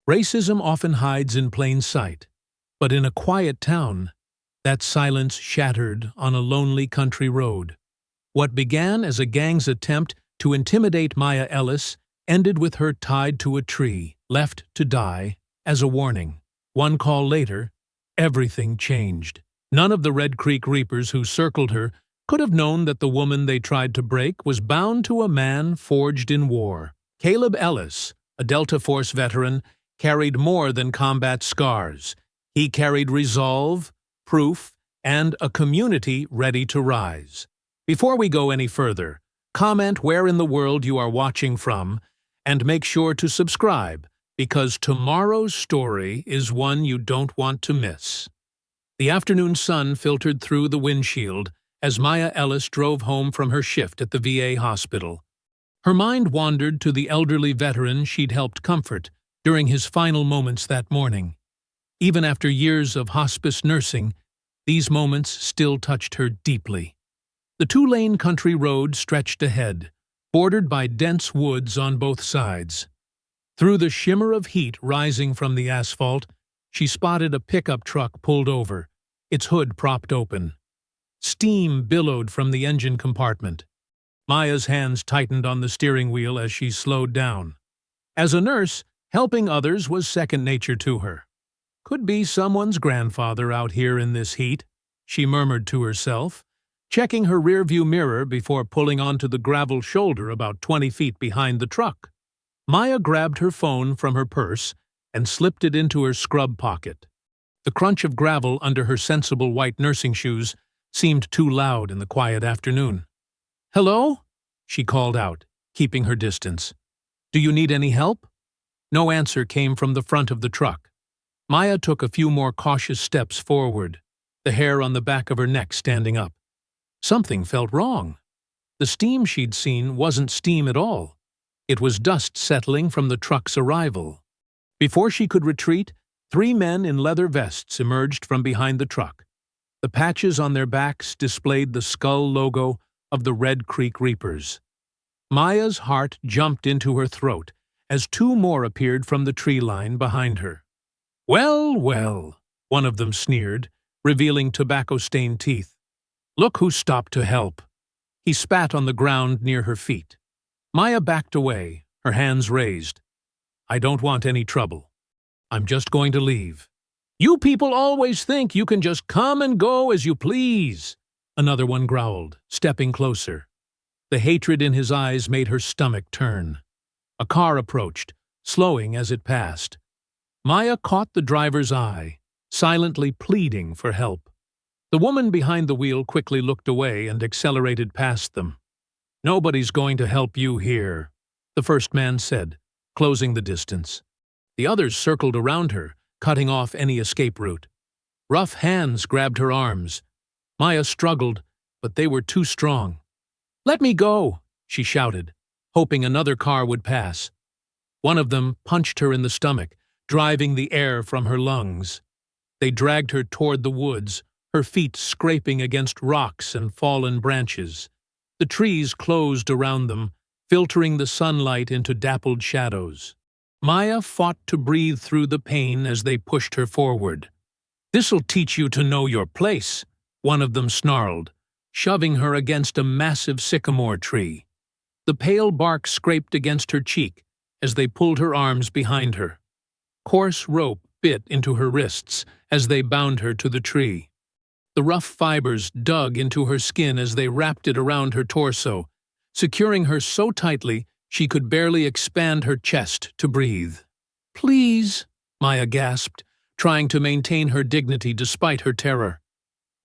Racism often hides in plain sight, but in a quiet town, that silence shattered on a lonely country road. What began as a gang's attempt to intimidate Maya Ellis ended with her tied to a tree, left to die, as a warning. One call later, everything changed. None of the Red Creek Reapers who circled her could have known that the woman they tried to break was bound to a man forged in war. Caleb Ellis, a Delta Force veteran, carried more than combat scars. He carried resolve, proof, and a community ready to rise. Before we go any further, comment where in the world you are watching from, and make sure to subscribe, because tomorrow's story is one you don't want to miss. The afternoon sun filtered through the windshield as Maya Ellis drove home from her shift at the VA hospital. Her mind wandered to the elderly veteran she'd helped comfort during his final moments that morning. Even after years of hospice nursing, these moments still touched her deeply. The two-lane country road stretched ahead, bordered by dense woods on both sides. Through the shimmer of heat rising from the asphalt, she spotted a pickup truck pulled over, its hood propped open. Steam billowed from the engine compartment. Maya's hands tightened on the steering wheel as she slowed down. As a nurse, helping others was second nature to her. Could be someone's grandfather out here in this heat, she murmured to herself, checking her rearview mirror before pulling onto the gravel shoulder about 20 feet behind the truck. Maya grabbed her phone from her purse and slipped it into her scrub pocket. The crunch of gravel under her sensible white nursing shoes seemed too loud in the quiet afternoon. "Hello?" she called out, keeping her distance. "Do you need any help?" No answer came from the front of the truck. Maya took a few more cautious steps forward, the hair on the back of her neck standing up. Something felt wrong. The steam she'd seen wasn't steam at all. It was dust settling from the truck's arrival. Before she could retreat, 3 men in leather vests emerged from behind the truck. The patches on their backs displayed the skull logo of the Red Creek Reapers. Maya's heart jumped into her throat as 2 more appeared from the tree line behind her. "Well, well," one of them sneered, revealing tobacco-stained teeth. "Look who stopped to help." He spat on the ground near her feet. Maya backed away, her hands raised. "I don't want any trouble. I'm just going to leave." "You people always think you can just come and go as you please," another one growled, stepping closer. The hatred in his eyes made her stomach turn. A car approached, slowing as it passed. Maya caught the driver's eye, silently pleading for help. The woman behind the wheel quickly looked away and accelerated past them. "Nobody's going to help you here," the first man said, closing the distance. The others circled around her, cutting off any escape route. Rough hands grabbed her arms. Maya struggled, but they were too strong. "Let me go," she shouted, hoping another car would pass. One of them punched her in the stomach, driving the air from her lungs. They dragged her toward the woods, her feet scraping against rocks and fallen branches. The trees closed around them, filtering the sunlight into dappled shadows. Maya fought to breathe through the pain as they pushed her forward. "This'll teach you to know your place," one of them snarled, shoving her against a massive sycamore tree. The pale bark scraped against her cheek as they pulled her arms behind her. Coarse rope bit into her wrists as they bound her to the tree. The rough fibers dug into her skin as they wrapped it around her torso, securing her so tightly she could barely expand her chest to breathe. "Please," Maya gasped, trying to maintain her dignity despite her terror.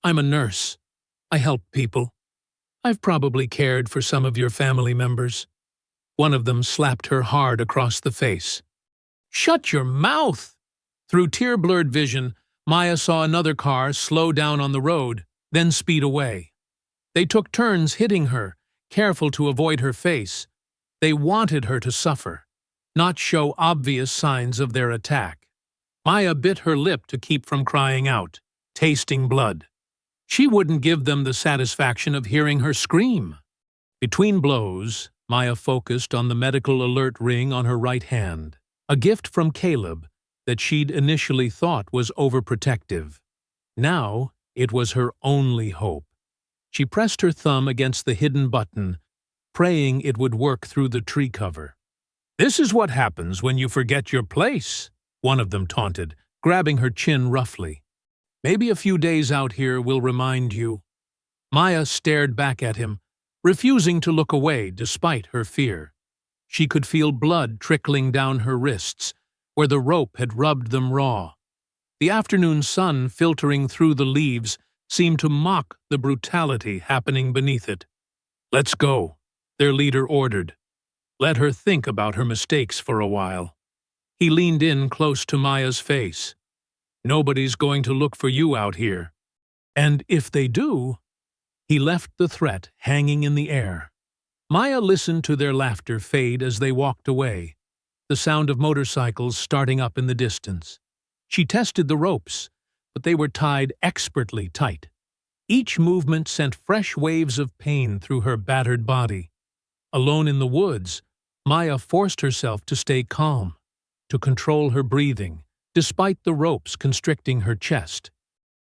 "I'm a nurse. I help people. I've probably cared for some of your family members." One of them slapped her hard across the face. "Shut your mouth!" Through tear-blurred vision, Maya saw another car slow down on the road, then speed away. They took turns hitting her, careful to avoid her face. They wanted her to suffer, not show obvious signs of their attack. Maya bit her lip to keep from crying out, tasting blood. She wouldn't give them the satisfaction of hearing her scream. Between blows, Maya focused on the medical alert ring on her right hand. A gift from Caleb, that she'd initially thought was overprotective. Now it was her only hope. She pressed her thumb against the hidden button, praying it would work through the tree cover. "This is what happens when you forget your place," one of them taunted, grabbing her chin roughly. "Maybe a few days out here will remind you." Maya stared back at him, refusing to look away despite her fear. She could feel blood trickling down her wrists, where the rope had rubbed them raw. The afternoon sun filtering through the leaves seemed to mock the brutality happening beneath it. "Let's go," their leader ordered. "Let her think about her mistakes for a while." He leaned in close to Maya's face. "Nobody's going to look for you out here. And if they do—" He left the threat hanging in the air. Maya listened to their laughter fade as they walked away, the sound of motorcycles starting up in the distance. She tested the ropes, but they were tied expertly tight. Each movement sent fresh waves of pain through her battered body. Alone in the woods, Maya forced herself to stay calm, to control her breathing, despite the ropes constricting her chest.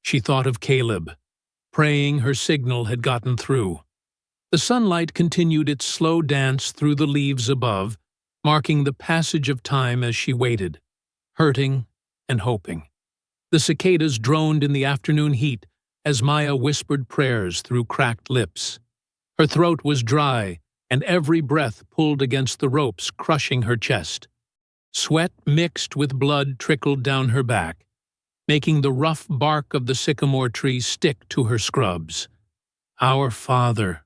She thought of Caleb, praying her signal had gotten through. The sunlight continued its slow dance through the leaves above, marking the passage of time as she waited, hurting and hoping. The cicadas droned in the afternoon heat as Maya whispered prayers through cracked lips. Her throat was dry, and every breath pulled against the ropes, crushing her chest. Sweat mixed with blood trickled down her back, making the rough bark of the sycamore tree stick to her scrubs. "Our Father,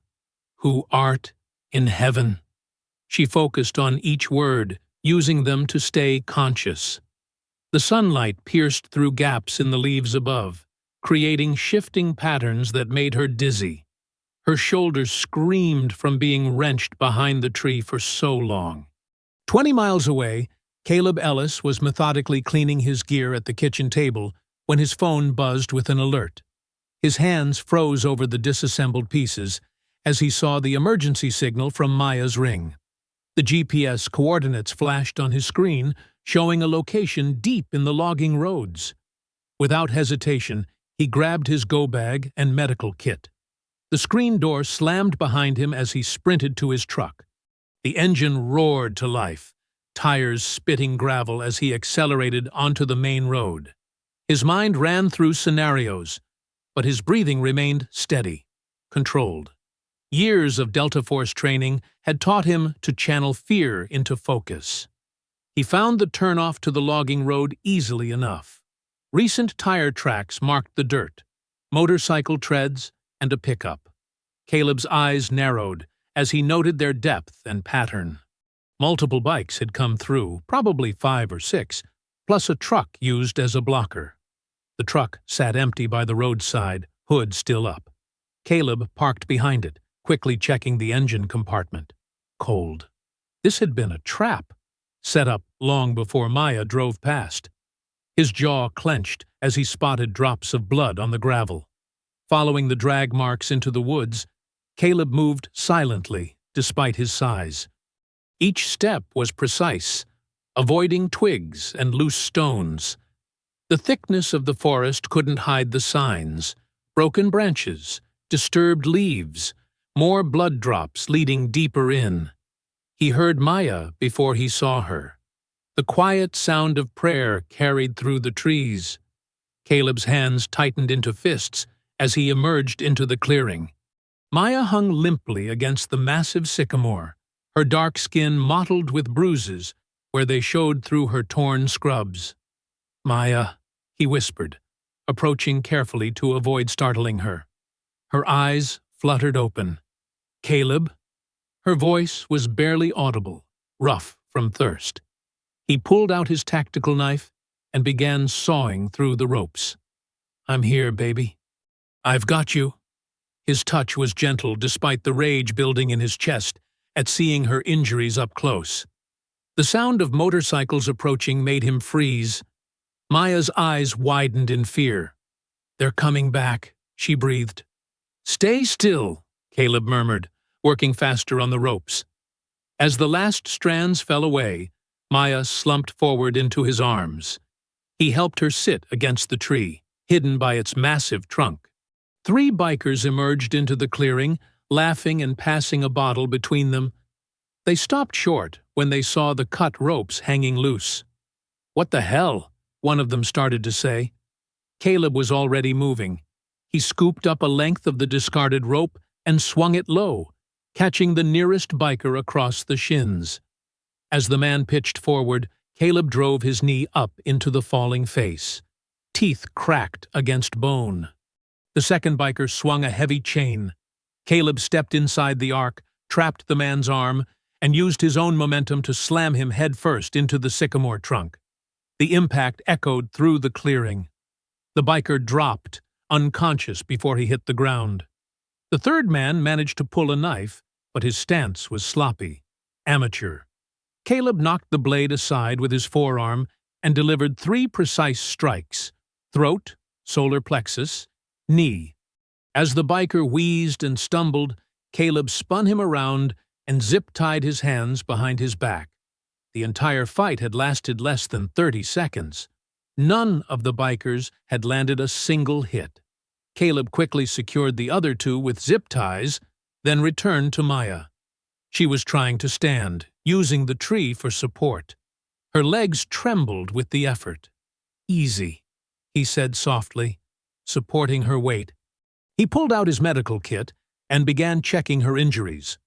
who art in heaven." She focused on each word, using them to stay conscious. The sunlight pierced through gaps in the leaves above, creating shifting patterns that made her dizzy. Her shoulders screamed from being wrenched behind the tree for so long. 20 miles away, Caleb Ellis was methodically cleaning his gear at the kitchen table when his phone buzzed with an alert. His hands froze over the disassembled pieces as he saw the emergency signal from Maya's ring. The GPS coordinates flashed on his screen, showing a location deep in the logging roads. Without hesitation, he grabbed his go-bag and medical kit. The screen door slammed behind him as he sprinted to his truck. The engine roared to life, tires spitting gravel as he accelerated onto the main road. His mind ran through scenarios, but his breathing remained steady, controlled. Years of Delta Force training had taught him to channel fear into focus. He found the turnoff to the logging road easily enough. Recent tire tracks marked the dirt, motorcycle treads, and a pickup. Caleb's eyes narrowed as he noted their depth and pattern. Multiple bikes had come through, probably 5 or 6, plus a truck used as a blocker. The truck sat empty by the roadside, hood still up. Caleb parked behind it, quickly checking the engine compartment. Cold. This had been a trap, set up long before Maya drove past. His jaw clenched as he spotted drops of blood on the gravel. Following the drag marks into the woods, Caleb moved silently, despite his size. Each step was precise, avoiding twigs and loose stones. The thickness of the forest couldn't hide the signs: broken branches, disturbed leaves, more blood drops leading deeper in. He heard Maya before he saw her. The quiet sound of prayer carried through the trees. Caleb's hands tightened into fists as he emerged into the clearing. Maya hung limply against the massive sycamore, her dark skin mottled with bruises where they showed through her torn scrubs. "Maya," he whispered, approaching carefully to avoid startling her. Her eyes fluttered open. "Caleb?" Her voice was barely audible, rough from thirst. He pulled out his tactical knife and began sawing through the ropes. "I'm here, baby. I've got you." His touch was gentle despite the rage building in his chest at seeing her injuries up close. The sound of motorcycles approaching made him freeze. Maya's eyes widened in fear. "They're coming back," she breathed. "Stay still," Caleb murmured, working faster on the ropes. As the last strands fell away, Maya slumped forward into his arms. He helped her sit against the tree, hidden by its massive trunk. 3 bikers emerged into the clearing, laughing and passing a bottle between them. They stopped short when they saw the cut ropes hanging loose. "What the hell?" one of them started to say. Caleb was already moving. He scooped up a length of the discarded rope and swung it low, catching the nearest biker across the shins. As the man pitched forward, Caleb drove his knee up into the falling face. Teeth cracked against bone. The second biker swung a heavy chain. Caleb stepped inside the arc, trapped the man's arm, and used his own momentum to slam him headfirst into the sycamore trunk. The impact echoed through the clearing. The biker dropped, unconscious before he hit the ground. The third man managed to pull a knife, but his stance was sloppy. Amateur. Caleb knocked the blade aside with his forearm and delivered 3 precise strikes: throat, solar plexus, knee. As the biker wheezed and stumbled, Caleb spun him around and zip-tied his hands behind his back. The entire fight had lasted less than 30 seconds. None of the bikers had landed a single hit. Caleb quickly secured the other 2 with zip ties, then returned to Maya. She was trying to stand, using the tree for support. Her legs trembled with the effort. "Easy," he said softly, supporting her weight. He pulled out his medical kit and began checking her injuries.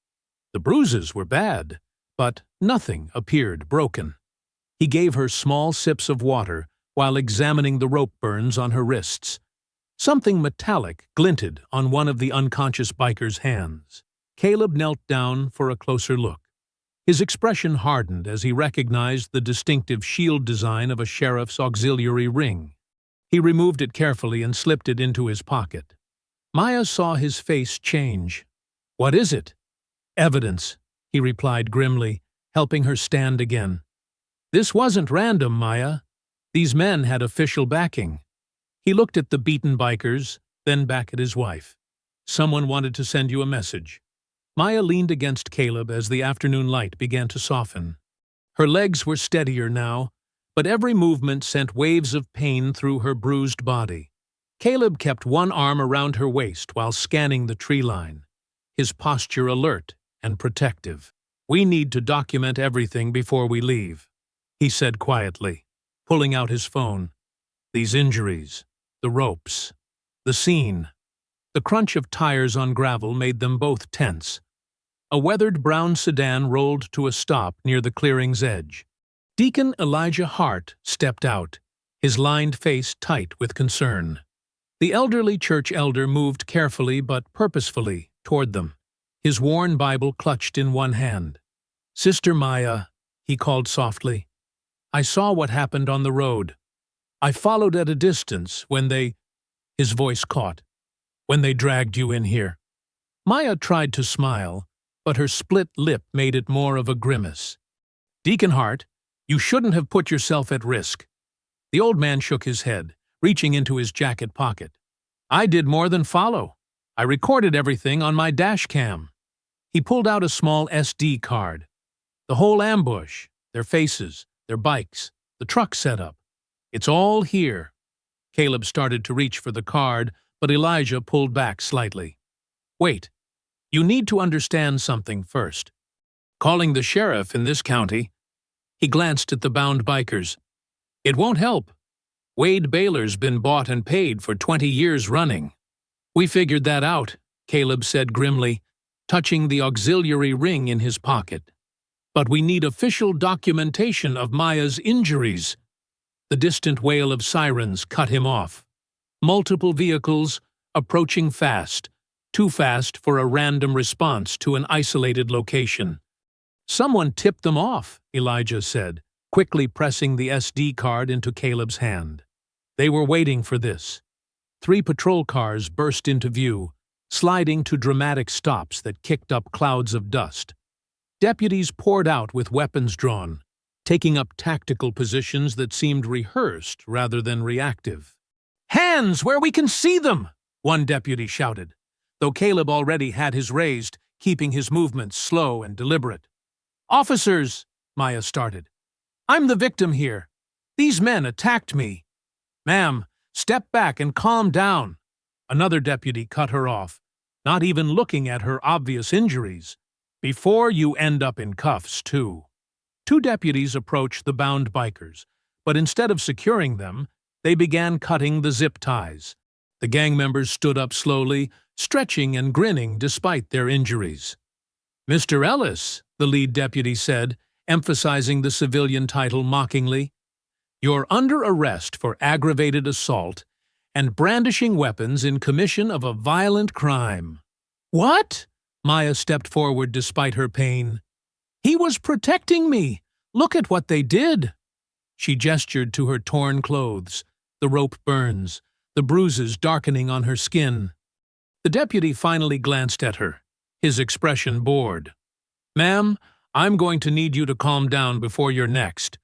The bruises were bad, but nothing appeared broken. He gave her small sips of water while examining the rope burns on her wrists. Something metallic glinted on one of the unconscious biker's hands. Caleb knelt down for a closer look. His expression hardened as he recognized the distinctive shield design of a sheriff's auxiliary ring. He removed it carefully and slipped it into his pocket. Maya saw his face change. "What is it?" "Evidence," he replied grimly, helping her stand again. "This wasn't random, Maya. These men had official backing." He looked at the beaten bikers, then back at his wife. "Someone wanted to send you a message." Maya leaned against Caleb as the afternoon light began to soften. Her legs were steadier now, but every movement sent waves of pain through her bruised body. Caleb kept one arm around her waist while scanning the tree line, his posture alert and protective. "We need to document everything before we leave," he said quietly, pulling out his phone. "These injuries, the ropes, the scene." The crunch of tires on gravel made them both tense. A weathered brown sedan rolled to a stop near the clearing's edge. Deacon Elijah Hart stepped out, his lined face tight with concern. The elderly church elder moved carefully but purposefully toward them, his worn Bible clutched in one hand. "Sister Maya," he called softly, "I saw what happened on the road. I followed at a distance when they—" His voice caught. "When they dragged you in here." Maya tried to smile, but her split lip made it more of a grimace. "Deacon Hart, you shouldn't have put yourself at risk." The old man shook his head, reaching into his jacket pocket. "I did more than follow. I recorded everything on my dash cam." He pulled out a small SD card. "The whole ambush, their faces, their bikes, the truck setup. It's all here." Caleb started to reach for the card, but Elijah pulled back slightly. "Wait. You need to understand something first. Calling the sheriff in this county." He glanced at the bound bikers. "It won't help. Wade Baylor's been bought and paid for 20 years running." "We figured that out," Caleb said grimly, touching the auxiliary ring in his pocket. "But we need official documentation of Maya's injuries." The distant wail of sirens cut him off. Multiple vehicles, approaching fast, too fast for a random response to an isolated location. "Someone tipped them off," Elijah said, quickly pressing the SD card into Caleb's hand. They were waiting for this. 3 patrol cars burst into view, sliding to dramatic stops that kicked up clouds of dust. Deputies poured out with weapons drawn, taking up tactical positions that seemed rehearsed rather than reactive. "Hands where we can see them!" one deputy shouted, though Caleb already had his raised, keeping his movements slow and deliberate. "Officers," Maya started. "I'm the victim here. These men attacked me. Ma'am, step back and calm down. Another deputy cut her off, not even looking at her obvious injuries. Before you end up in cuffs, too. Two deputies approached the bound bikers, but instead of securing them, they began cutting the zip ties. The gang members stood up slowly, stretching and grinning despite their injuries. "Mr. Ellis," the lead deputy said, emphasizing the civilian title mockingly, "you're under arrest for aggravated assault and brandishing weapons in commission of a violent crime." "What?" Maya stepped forward despite her pain. "He was protecting me. Look at what they did." She gestured to her torn clothes, the rope burns, the bruises darkening on her skin. The deputy finally glanced at her, his expression bored. "Ma'am, I'm going to need you to calm down before you're next.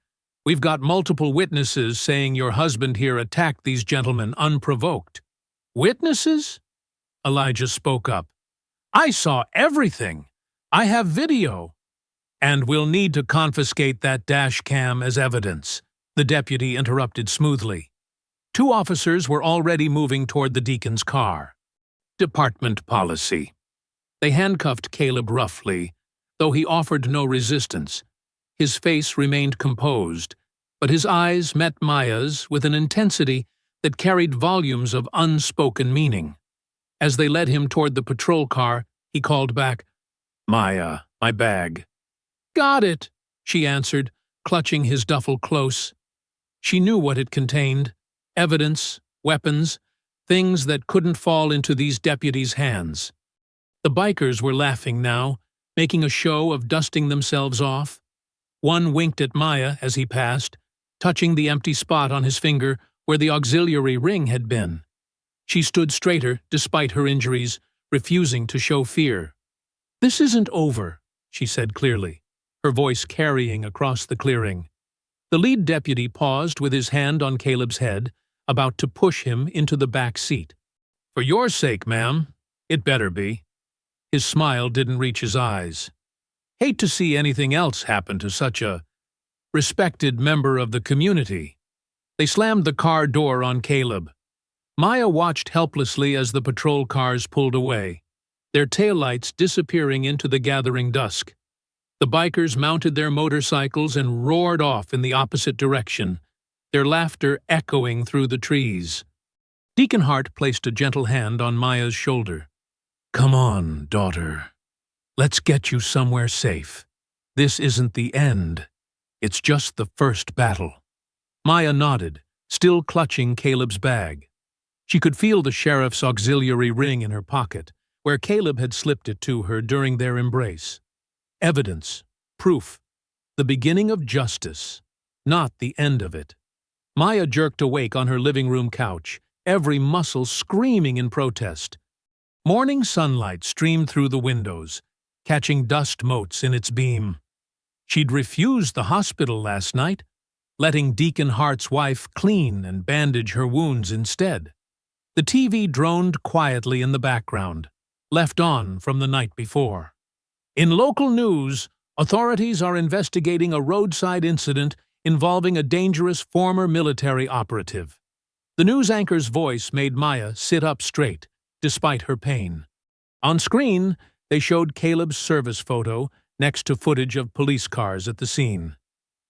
We've got multiple witnesses saying your husband here attacked these gentlemen unprovoked." "Witnesses?" Elijah spoke up. "I saw everything. I have video." "And we'll need to confiscate that dash cam as evidence," the deputy interrupted smoothly. Two officers were already moving toward the deacon's car. "Department policy." They handcuffed Caleb roughly, though he offered no resistance. His face remained composed, but his eyes met Maya's with an intensity that carried volumes of unspoken meaning. As they led him toward the patrol car, he called back, "Maya, my bag." "Got it," she answered, clutching his duffel close. She knew what it contained: evidence, weapons, things that couldn't fall into these deputies' hands. The bikers were laughing now, making a show of dusting themselves off. One winked at Maya as he passed, touching the empty spot on his finger where the auxiliary ring had been. She stood straighter despite her injuries, refusing to show fear. "This isn't over," she said clearly, her voice carrying across the clearing. The lead deputy paused with his hand on Caleb's head, about to push him into the back seat. "For your sake, ma'am, it better be." His smile didn't reach his eyes. "Hate to see anything else happen to such a respected member of the community." They slammed the car door on Caleb. Maya watched helplessly as the patrol cars pulled away, their taillights disappearing into the gathering dusk. The bikers mounted their motorcycles and roared off in the opposite direction, their laughter echoing through the trees. Deacon Hart placed a gentle hand on Maya's shoulder. "Come on, daughter. Let's get you somewhere safe. This isn't the end. It's just the first battle." Maya nodded, still clutching Caleb's bag. She could feel the sheriff's auxiliary ring in her pocket, where Caleb had slipped it to her during their embrace. Evidence, proof, the beginning of justice, not the end of it. Maya jerked awake on her living room couch, every muscle screaming in protest. Morning sunlight streamed through the windows, catching dust motes in its beam. She'd refused the hospital last night, letting Deacon Hart's wife clean and bandage her wounds instead. The TV droned quietly in the background, left on from the night before. In local news, authorities are investigating a roadside incident involving a dangerous former military operative. The news anchor's voice made Maya sit up straight, despite her pain. On screen, they showed Caleb's service photo next to footage of police cars at the scene.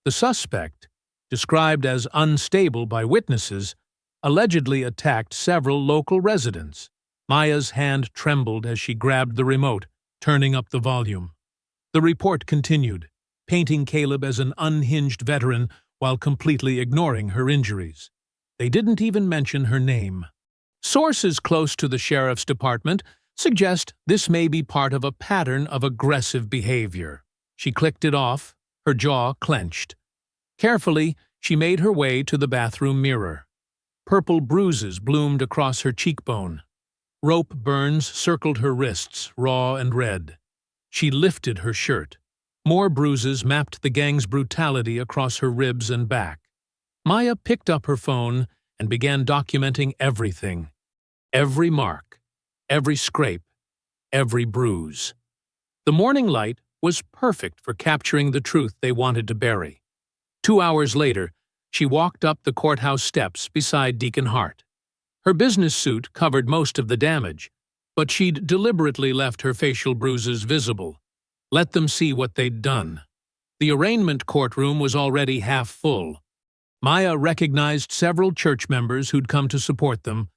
The suspect, described as unstable by witnesses, allegedly attacked several local residents. Maya's hand trembled as she grabbed the remote, turning up the volume. The report continued, painting Caleb as an unhinged veteran while completely ignoring her injuries. They didn't even mention her name. Sources close to the sheriff's department suggest this may be part of a pattern of aggressive behavior. She clicked it off, her jaw clenched. Carefully, she made her way to the bathroom mirror. Purple bruises bloomed across her cheekbone. Rope burns circled her wrists, raw and red. She lifted her shirt. More bruises mapped the gang's brutality across her ribs and back. Maya picked up her phone and began documenting everything. Every mark, every scrape, every bruise. The morning light was perfect for capturing the truth they wanted to bury. 2 hours later, She walked up the courthouse steps beside Deacon Hart. Her business suit covered most of the damage, but she'd deliberately left her facial bruises visible. Let them see what they'd done. The arraignment courtroom was already half full. Maya recognized several church members who'd come to support them,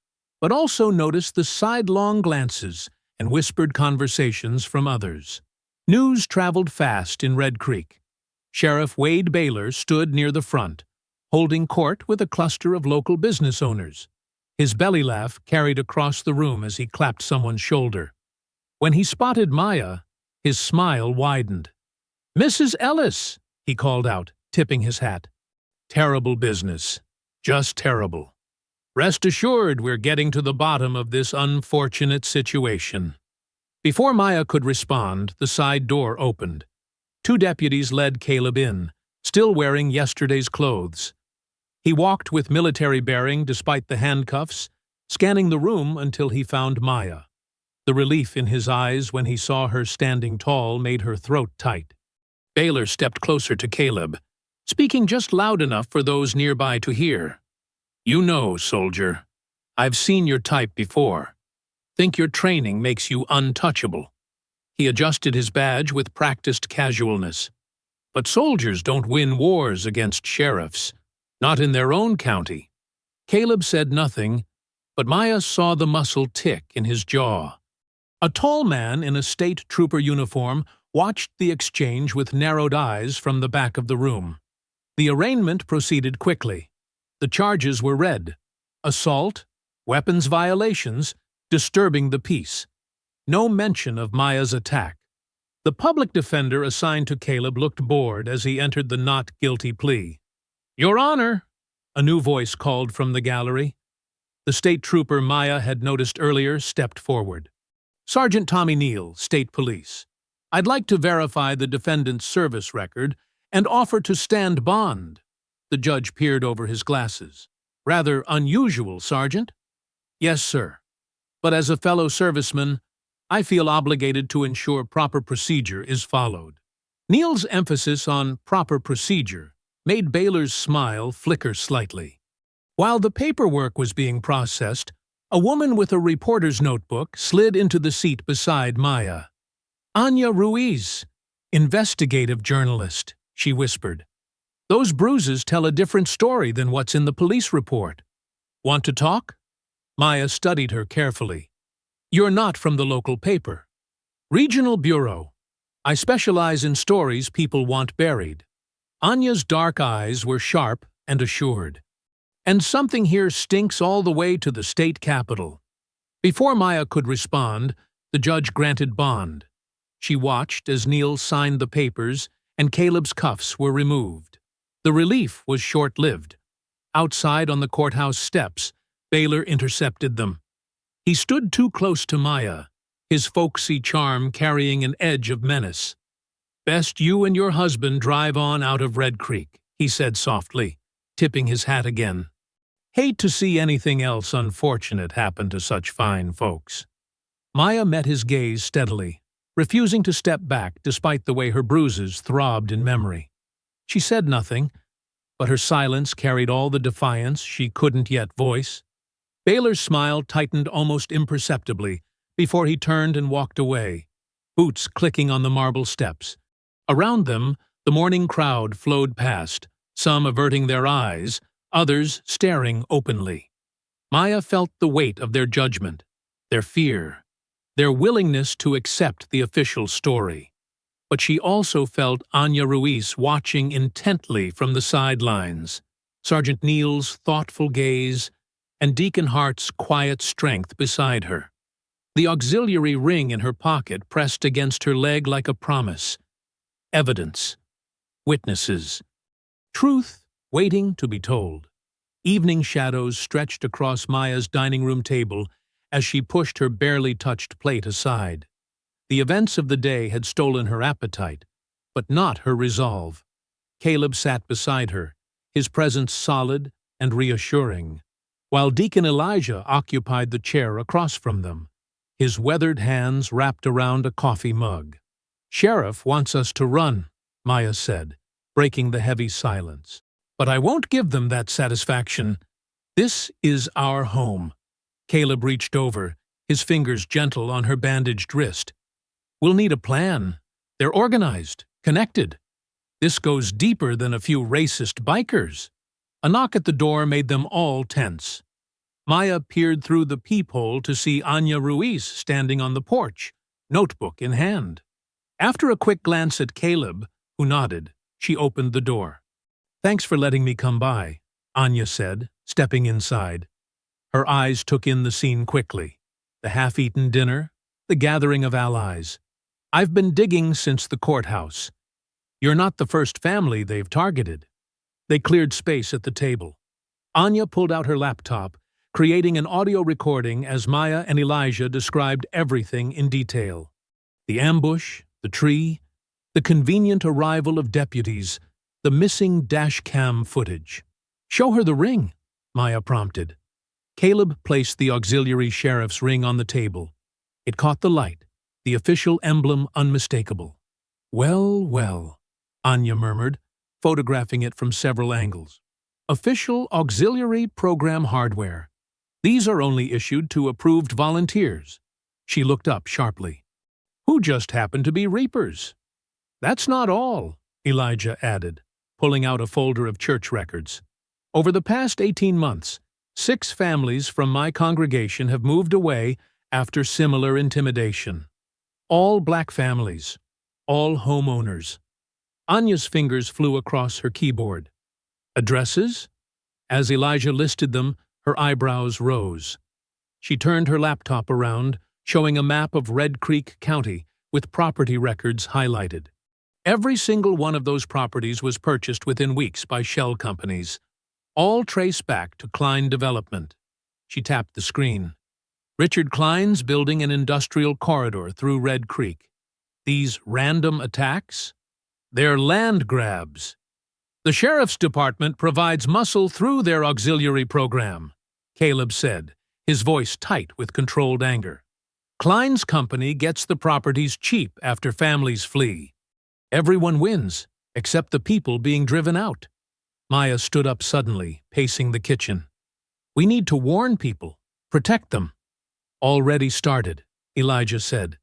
but also noticed the sidelong glances and whispered conversations from others. News traveled fast in Red Creek. Sheriff Wade Baylor stood near the front, holding court with a cluster of local business owners. His belly laugh carried across the room as he clapped someone's shoulder. When he spotted Maya, his smile widened. "Mrs. Ellis," he called out, tipping his hat. "Terrible business. Just terrible. Rest assured we're getting to the bottom of this unfortunate situation." Before Maya could respond, the side door opened. 2 deputies led Caleb in, still wearing yesterday's clothes. He walked with military bearing despite the handcuffs, scanning the room until he found Maya. The relief in his eyes when he saw her standing tall made her throat tight. Baylor stepped closer to Caleb, speaking just loud enough for those nearby to hear. "You know, soldier, I've seen your type before. Think your training makes you untouchable." He adjusted his badge with practiced casualness. "But soldiers don't win wars against sheriffs, not in their own county." Caleb said nothing, but Maya saw the muscle tick in his jaw. A tall man in a state trooper uniform watched the exchange with narrowed eyes from the back of the room. The arraignment proceeded quickly. The charges were read: assault, weapons violations, disturbing the peace. No mention of Maya's attack. The public defender assigned to Caleb looked bored as he entered the not guilty plea. "Your Honor," a new voice called from the gallery. The state trooper Maya had noticed earlier stepped forward. "Sergeant Tommy Neal, State Police. I'd like to verify the defendant's service record and offer to stand bond." The judge peered over his glasses. "Rather unusual, Sergeant." "Yes, sir. But as a fellow serviceman, I feel obligated to ensure proper procedure is followed." Neal's emphasis on proper procedure made Baylor's smile flicker slightly. While the paperwork was being processed, a woman with a reporter's notebook slid into the seat beside Maya. "Anya Ruiz, investigative journalist," she whispered. "Those bruises tell a different story than what's in the police report. Want to talk?" Maya studied her carefully. "You're not from the local paper." "Regional Bureau. I specialize in stories people want buried." Anya's dark eyes were sharp and assured. "And something here stinks all the way to the state capitol." Before Maya could respond, the judge granted bond. She watched as Neal signed the papers and Caleb's cuffs were removed. The relief was short-lived. Outside on the courthouse steps, Baylor intercepted them. He stood too close to Maya, his folksy charm carrying an edge of menace. "Best you and your husband drive on out of Red Creek," he said softly, tipping his hat again. "Hate to see anything else unfortunate happen to such fine folks." Maya met his gaze steadily, refusing to step back despite the way her bruises throbbed in memory. She said nothing, but her silence carried all the defiance she couldn't yet voice. Baylor's smile tightened almost imperceptibly before he turned and walked away, boots clicking on the marble steps. Around them, the morning crowd flowed past, some averting their eyes, others staring openly. Maya felt the weight of their judgment, their fear, their willingness to accept the official story. But she also felt Anya Ruiz watching intently from the sidelines, Sergeant Neal's thoughtful gaze, and Deacon Hart's quiet strength beside her. The auxiliary ring in her pocket pressed against her leg like a promise. Evidence. Witnesses. Truth waiting to be told. Evening shadows stretched across Maya's dining room table as she pushed her barely touched plate aside. The events of the day had stolen her appetite, but not her resolve. Caleb sat beside her, his presence solid and reassuring, while Deacon Elijah occupied the chair across from them, his weathered hands wrapped around a coffee mug. "Sheriff wants us to run," Maya said, breaking the heavy silence. But I won't give them that satisfaction. This is our home. Caleb reached over, his fingers gentle on her bandaged wrist. We'll need a plan. They're organized, connected. This goes deeper than a few racist bikers. A knock at the door made them all tense. Maya peered through the peephole to see Anya Ruiz standing on the porch, notebook in hand. After a quick glance at Caleb, who nodded, she opened the door. "Thanks for letting me come by," Anya said, stepping inside. Her eyes took in the scene quickly. The half-eaten dinner, the gathering of allies. "I've been digging since the courthouse. You're not the first family they've targeted." They cleared space at the table. Anya pulled out her laptop, creating an audio recording as Maya and Elijah described everything in detail. The ambush, the tree, the convenient arrival of deputies, the missing dash-cam footage. "Show her the ring," Maya prompted. Caleb placed the auxiliary sheriff's ring on the table. It caught the light, the official emblem unmistakable. "Well, well," Anya murmured, photographing it from several angles. "Official auxiliary program hardware. These are only issued to approved volunteers." She looked up sharply. "Who just happened to be Reapers?" "That's not all," Elijah added, pulling out a folder of church records. "Over the past 18 months, 6 families from my congregation have moved away after similar intimidation. All black families, all homeowners." Anya's fingers flew across her keyboard. "Addresses?" As Elijah listed them, her eyebrows rose. She turned her laptop around, showing a map of Red Creek County with property records highlighted. Every single one of those properties was purchased within weeks by shell companies. All trace back to Klein Development. She tapped the screen. Richard Klein's building an industrial corridor through Red Creek. These random attacks? They're land grabs. "The Sheriff's Department provides muscle through their auxiliary program," Caleb said, his voice tight with controlled anger. "Klein's company gets the properties cheap after families flee. Everyone wins, except the people being driven out." Maya stood up suddenly, pacing the kitchen. "We need to warn people, protect them." "Already started," Elijah said.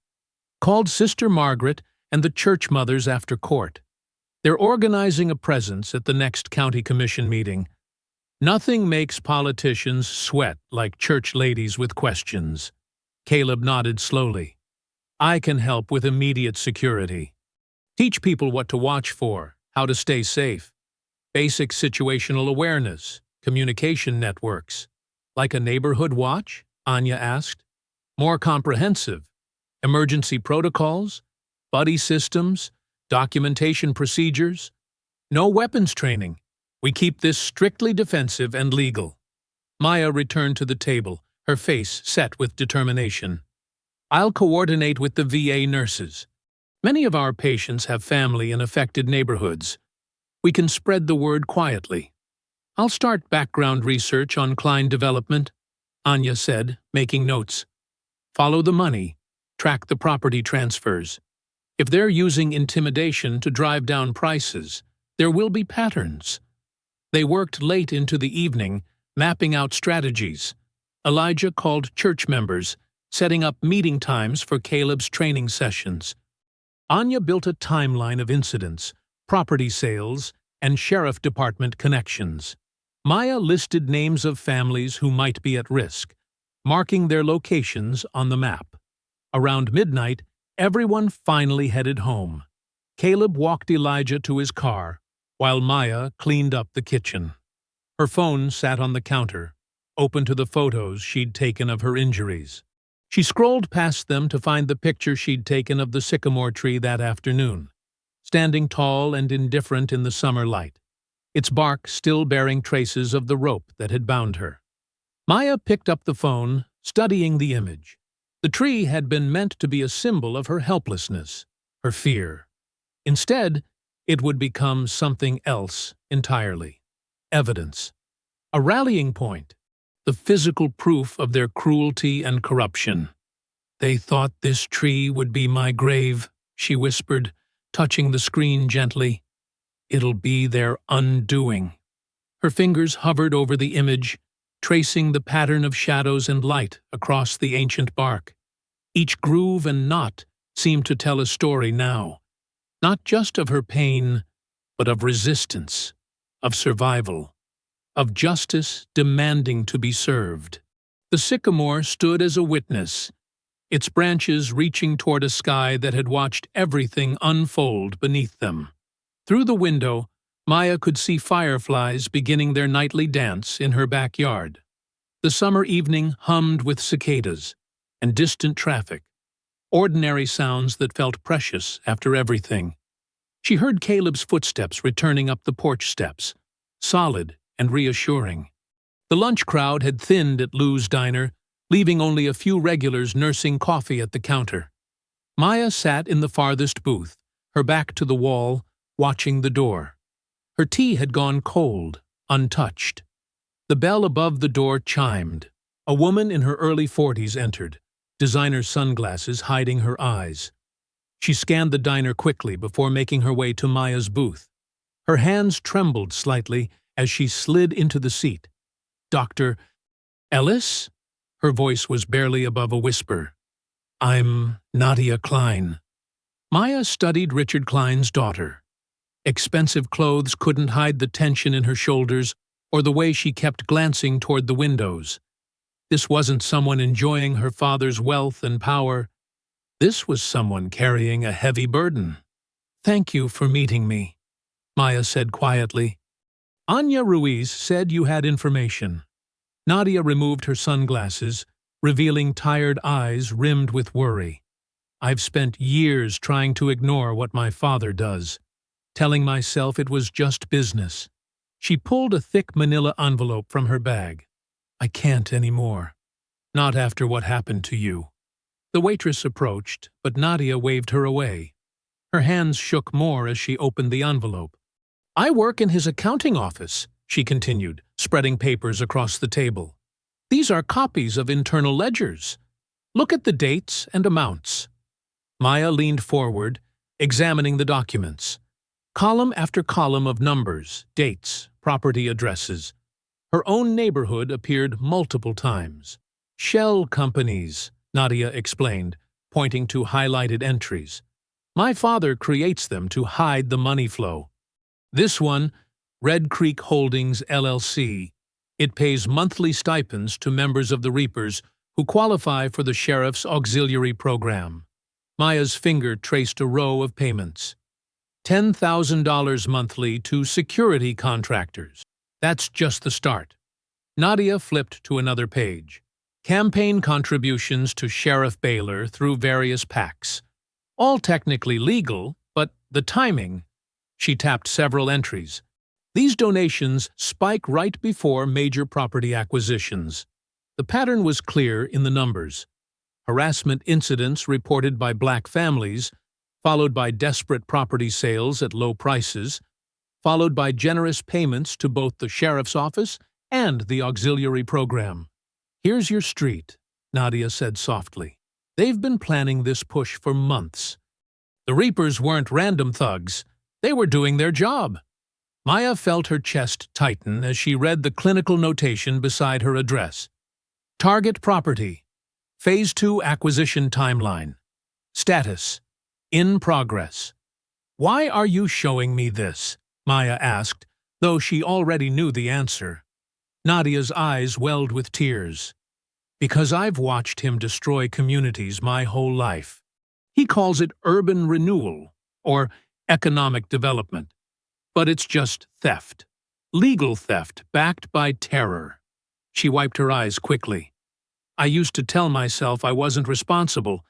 "Called Sister Margaret and the church mothers after court. They're organizing a presence at the next county commission meeting. Nothing makes politicians sweat like church ladies with questions." Caleb nodded slowly. "I can help with immediate security. Teach people what to watch for, how to stay safe. Basic situational awareness, communication networks. Like a neighborhood watch?" Anya asked. "More comprehensive. Emergency protocols, buddy systems, documentation procedures. No weapons training. We keep this strictly defensive and legal." Maya returned to the table, her face set with determination. "I'll coordinate with the VA nurses. Many of our patients have family in affected neighborhoods. We can spread the word quietly. I'll start background research on Klein Development," Anya said, making notes. "Follow the money, track the property transfers. If they're using intimidation to drive down prices, there will be patterns." They worked late into the evening, mapping out strategies. Elijah called church members, setting up meeting times for Caleb's training sessions. Anya built a timeline of incidents, property sales, and sheriff department connections. Maya listed names of families who might be at risk, marking their locations on the map. Around midnight, everyone finally headed home. Caleb walked Elijah to his car, while Maya cleaned up the kitchen. Her phone sat on the counter, open to the photos she'd taken of her injuries. She scrolled past them to find the picture she'd taken of the sycamore tree that afternoon, standing tall and indifferent in the summer light, its bark still bearing traces of the rope that had bound her. Maya picked up the phone, studying the image. The tree had been meant to be a symbol of her helplessness, her fear. Instead, it would become something else entirely. Evidence. A rallying point. The physical proof of their cruelty and corruption. "They thought this tree would be my grave," she whispered, touching the screen gently. "It'll be their undoing." Her fingers hovered over the image, tracing the pattern of shadows and light across the ancient bark. Each groove and knot seemed to tell a story now, not just of her pain, but of resistance, of survival, of justice demanding to be served. The sycamore stood as a witness, its branches reaching toward a sky that had watched everything unfold beneath them. Through the window, Maya could see fireflies beginning their nightly dance in her backyard. The summer evening hummed with cicadas and distant traffic, ordinary sounds that felt precious after everything. She heard Caleb's footsteps returning up the porch steps, solid and reassuring. The lunch crowd had thinned at Lou's diner, leaving only a few regulars nursing coffee at the counter. Maya sat in the farthest booth, her back to the wall, watching the door. Her tea had gone cold, untouched. The bell above the door chimed. A woman in her early 40s entered, designer sunglasses hiding her eyes. She scanned the diner quickly before making her way to Maya's booth. Her hands trembled slightly as she slid into the seat. "Dr. Ellis?" Her voice was barely above a whisper. "I'm Nadia Klein." Maya studied Richard Klein's daughter. Expensive clothes couldn't hide the tension in her shoulders or the way she kept glancing toward the windows. This wasn't someone enjoying her father's wealth and power. This was someone carrying a heavy burden. "Thank you for meeting me," Maya said quietly. "Anya Ruiz said you had information." Nadia removed her sunglasses, revealing tired eyes rimmed with worry. "I've spent years trying to ignore what my father does, telling myself it was just business." She pulled a thick manila envelope from her bag. "I can't anymore. Not after what happened to you." The waitress approached, but Nadia waved her away. Her hands shook more as she opened the envelope. "I work in his accounting office," she continued, spreading papers across the table. "These are copies of internal ledgers. Look at the dates and amounts." Maya leaned forward, examining the documents. Column after column of numbers, dates, property addresses. Her own neighborhood appeared multiple times. "Shell companies," Nadia explained, pointing to highlighted entries. "My father creates them to hide the money flow. This one, Red Creek Holdings, LLC. It pays monthly stipends to members of the Reapers who qualify for the Sheriff's Auxiliary Program." Maya's finger traced a row of payments. $10,000 monthly to security contractors. That's just the start. Nadia flipped to another page. Campaign contributions to Sheriff Baylor through various PACs. All technically legal, but the timing. She tapped several entries. These donations spike right before major property acquisitions. The pattern was clear in the numbers. Harassment incidents reported by black families, followed by desperate property sales at low prices, followed by generous payments to both the sheriff's office and the auxiliary program. "Here's your street," Nadia said softly. "They've been planning this push for months. The Reapers weren't random thugs. They were doing their job." Maya felt her chest tighten as she read the clinical notation beside her address. "Target property. Phase 2 acquisition timeline. Status. In progress." "Why are you showing me this?" Maya asked, though she already knew the answer. Nadia's eyes welled with tears. "Because I've watched him destroy communities my whole life. He calls it urban renewal or economic development. But it's just theft. Legal theft backed by terror." She wiped her eyes quickly. "I used to tell myself I wasn't responsible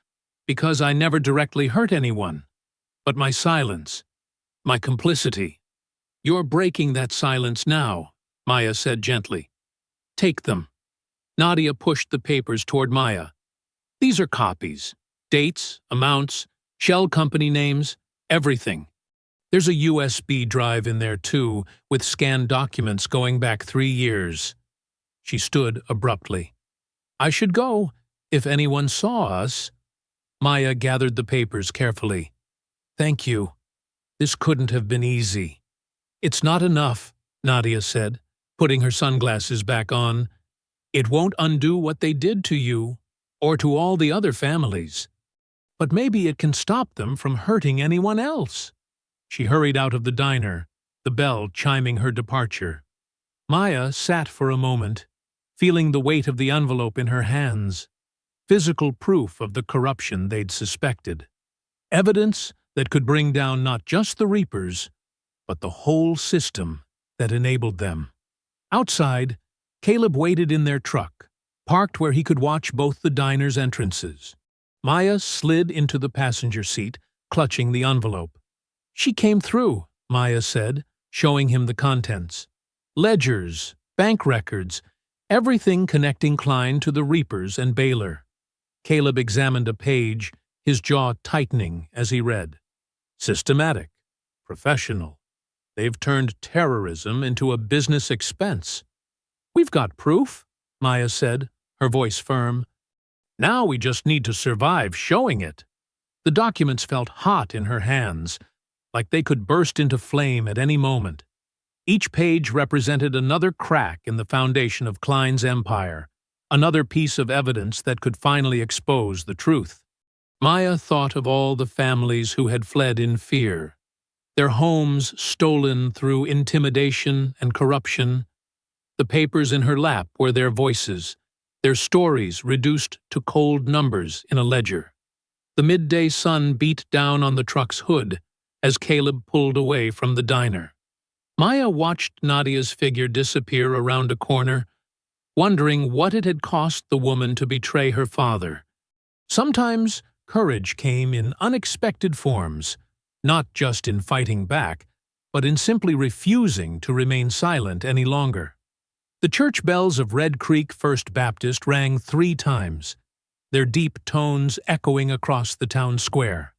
because I never directly hurt anyone. But my silence, my complicity. You're breaking that silence now," Maya said gently. "Take them." Nadia pushed the papers toward Maya. "These are copies. Dates, amounts, shell company names, everything. There's a USB drive in there too, with scanned documents going back 3 years." She stood abruptly. "I should go, if anyone saw us." Maya gathered the papers carefully. "Thank you. This couldn't have been easy." "It's not enough," Nadia said. putting her sunglasses back on. "It won't undo what they did to you, or to all the other families. But maybe it can stop them from hurting anyone else." She hurried out of the diner, the bell chiming her departure. Maya sat for a moment, feeling the weight of the envelope in her hands. Physical proof of the corruption they'd suspected. Evidence that could bring down not just the Reapers, but the whole system that enabled them. Outside, Caleb waited in their truck, parked where he could watch both the diner's entrances. Maya slid into the passenger seat, clutching the envelope. "She came through," Maya said, showing him the contents. Ledgers, bank records, everything connecting Klein to the Reapers and Baylor. Caleb examined a page, his jaw tightening as he read. Systematic. Professional. They've turned terrorism into a business expense. "We've got proof," Maya said, her voice firm. "Now we just need to survive showing it." The documents felt hot in her hands, like they could burst into flame at any moment. Each page represented another crack in the foundation of Klein's empire, another piece of evidence that could finally expose the truth. Maya thought of all the families who had fled in fear, their homes stolen through intimidation and corruption. The papers in her lap were their voices, their stories reduced to cold numbers in a ledger. The midday sun beat down on the truck's hood as Caleb pulled away from the diner. Maya watched Nadia's figure disappear around a corner, wondering what it had cost the woman to betray her father. Sometimes courage came in unexpected forms, not just in fighting back, but in simply refusing to remain silent any longer. The church bells of Red Creek First Baptist rang 3 times, their deep tones echoing across the town square.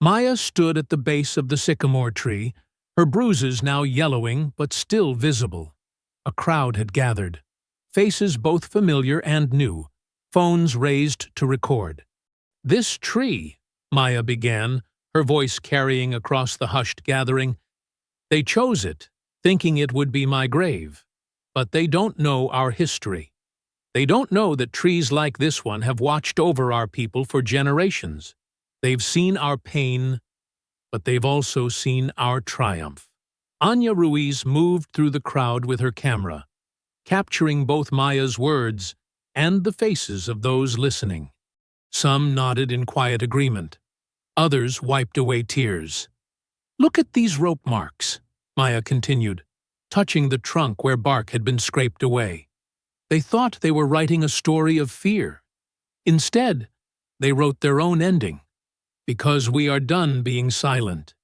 Maya stood at the base of the sycamore tree, her bruises now yellowing but still visible. A crowd had gathered, faces both familiar and new, phones raised to record. "This tree," Maya began, her voice carrying across the hushed gathering. "They chose it, thinking it would be my grave. But they don't know our history. They don't know that trees like this one have watched over our people for generations. They've seen our pain, but they've also seen our triumph." Anya Ruiz moved through the crowd with her camera, capturing both Maya's words and the faces of those listening. Some nodded in quiet agreement. Others wiped away tears. "Look at these rope marks," Maya continued, touching the trunk where bark had been scraped away. "They thought they were writing a story of fear. Instead, they wrote their own ending. Because we are done being silent.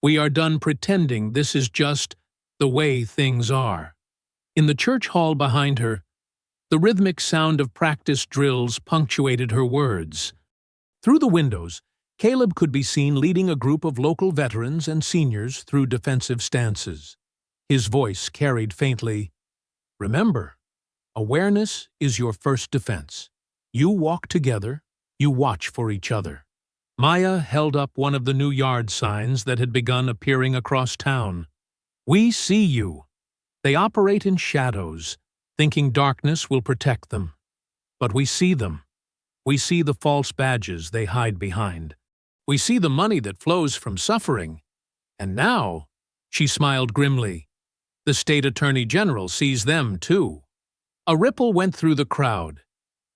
We are done pretending this is just the way things are." In the church hall behind her, the rhythmic sound of practice drills punctuated her words. Through the windows, Caleb could be seen leading a group of local veterans and seniors through defensive stances. His voice carried faintly, "Remember, awareness is your first defense. You walk together, you watch for each other." Maya held up one of the new yard signs that had begun appearing across town. "We see you." They operate in shadows, thinking darkness will protect them. But we see them. We see the false badges they hide behind. We see the money that flows from suffering. And now, she smiled grimly, the state attorney general sees them too. A ripple went through the crowd.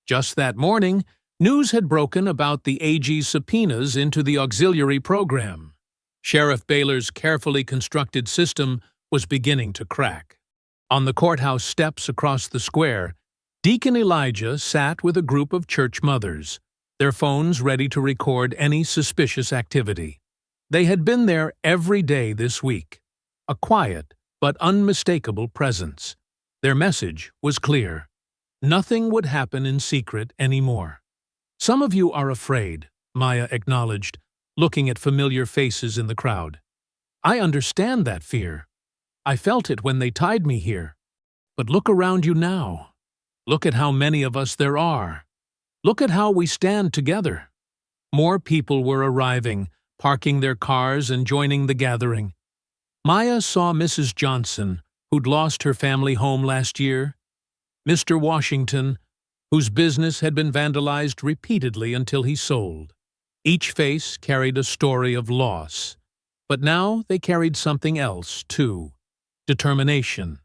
Just that morning, news had broken about the AG's subpoenas into the auxiliary program. Sheriff Baylor's carefully constructed system was beginning to crack. On the courthouse steps across the square, Deacon Elijah sat with a group of church mothers, their phones ready to record any suspicious activity. They had been there every day this week, a quiet but unmistakable presence. Their message was clear. Nothing would happen in secret anymore. "Some of you are afraid," Maya acknowledged, looking at familiar faces in the crowd. "I understand that fear. I felt it when they tied me here. But look around you now. Look at how many of us there are. Look at how we stand together." More people were arriving, parking their cars and joining the gathering. Maya saw Mrs. Johnson, who'd lost her family home last year, Mr. Washington, whose business had been vandalized repeatedly until he sold. Each face carried a story of loss, but now they carried something else, too: determination.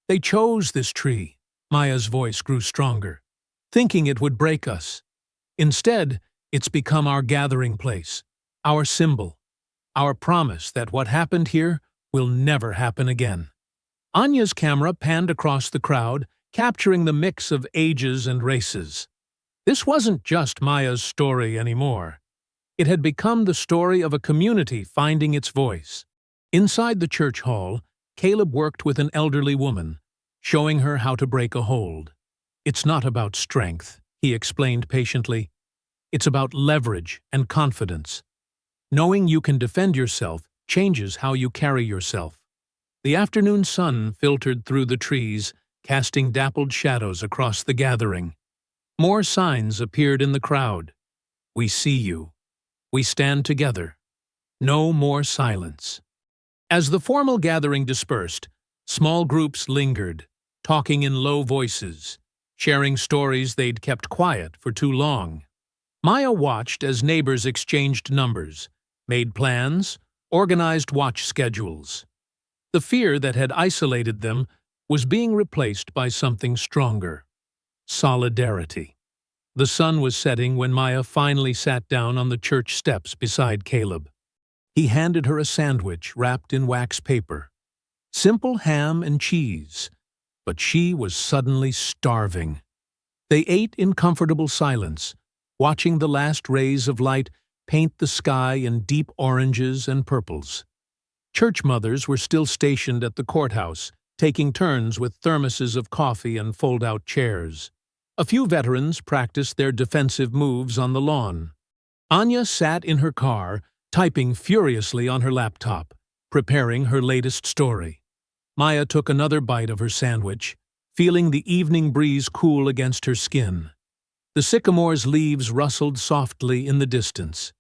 They chose this tree. Maya's voice grew stronger, thinking it would break us. Instead, it's become our gathering place, our symbol, our promise that what happened here will never happen again. Anya's camera panned across the crowd, capturing the mix of ages and races. This wasn't just Maya's story anymore. It had become the story of a community finding its voice. Inside the church hall, Caleb worked with an elderly woman, showing her how to break a hold. "It's not about strength," he explained patiently. "It's about leverage and confidence. Knowing you can defend yourself changes how you carry yourself." The afternoon sun filtered through the trees, casting dappled shadows across the gathering. More signs appeared in the crowd. "We see you. We stand together. No more silence." As the formal gathering dispersed, small groups lingered, talking in low voices, sharing stories they'd kept quiet for too long. Maya watched as neighbors exchanged numbers, made plans, organized watch schedules. The fear that had isolated them was being replaced by something stronger: solidarity. The sun was setting when Maya finally sat down on the church steps beside Caleb. He handed her a sandwich wrapped in wax paper. Simple ham and cheese, but she was suddenly starving. They ate in comfortable silence, watching the last rays of light paint the sky in deep oranges and purples. Church mothers were still stationed at the courthouse, taking turns with thermoses of coffee and fold-out chairs. A few veterans practiced their defensive moves on the lawn. Anya sat in her car, typing furiously on her laptop, preparing her latest story. Maya took another bite of her sandwich, feeling the evening breeze cool against her skin. The sycamore's leaves rustled softly in the distance.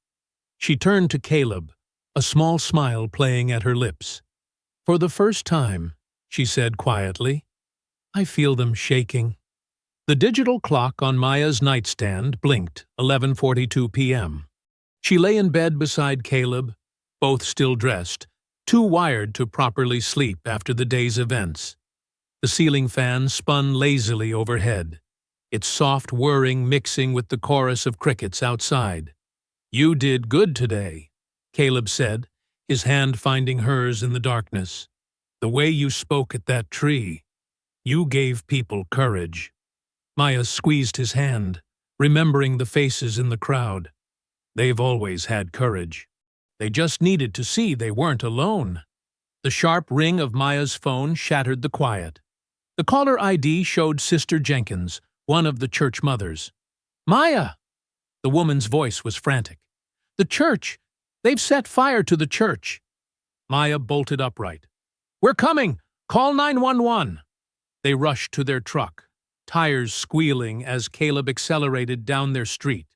She turned to Caleb, a small smile playing at her lips. "For the first time," she said quietly, "I feel them shaking." The digital clock on Maya's nightstand blinked, 11:42 p.m. She lay in bed beside Caleb, both still dressed, too wired to properly sleep after the day's events. The ceiling fan spun lazily overhead, its soft whirring mixing with the chorus of crickets outside. "You did good today," Caleb said, his hand finding hers in the darkness. "The way you spoke at that tree. You gave people courage." Maya squeezed his hand, remembering the faces in the crowd. They've always had courage. They just needed to see they weren't alone. The sharp ring of Maya's phone shattered the quiet. The caller ID showed Sister Jenkins, one of the church mothers. "Maya!" The woman's voice was frantic. "The church! They've set fire to the church!" Maya bolted upright. "We're coming! Call 911!" They rushed to their truck, tires squealing as Caleb accelerated down their street.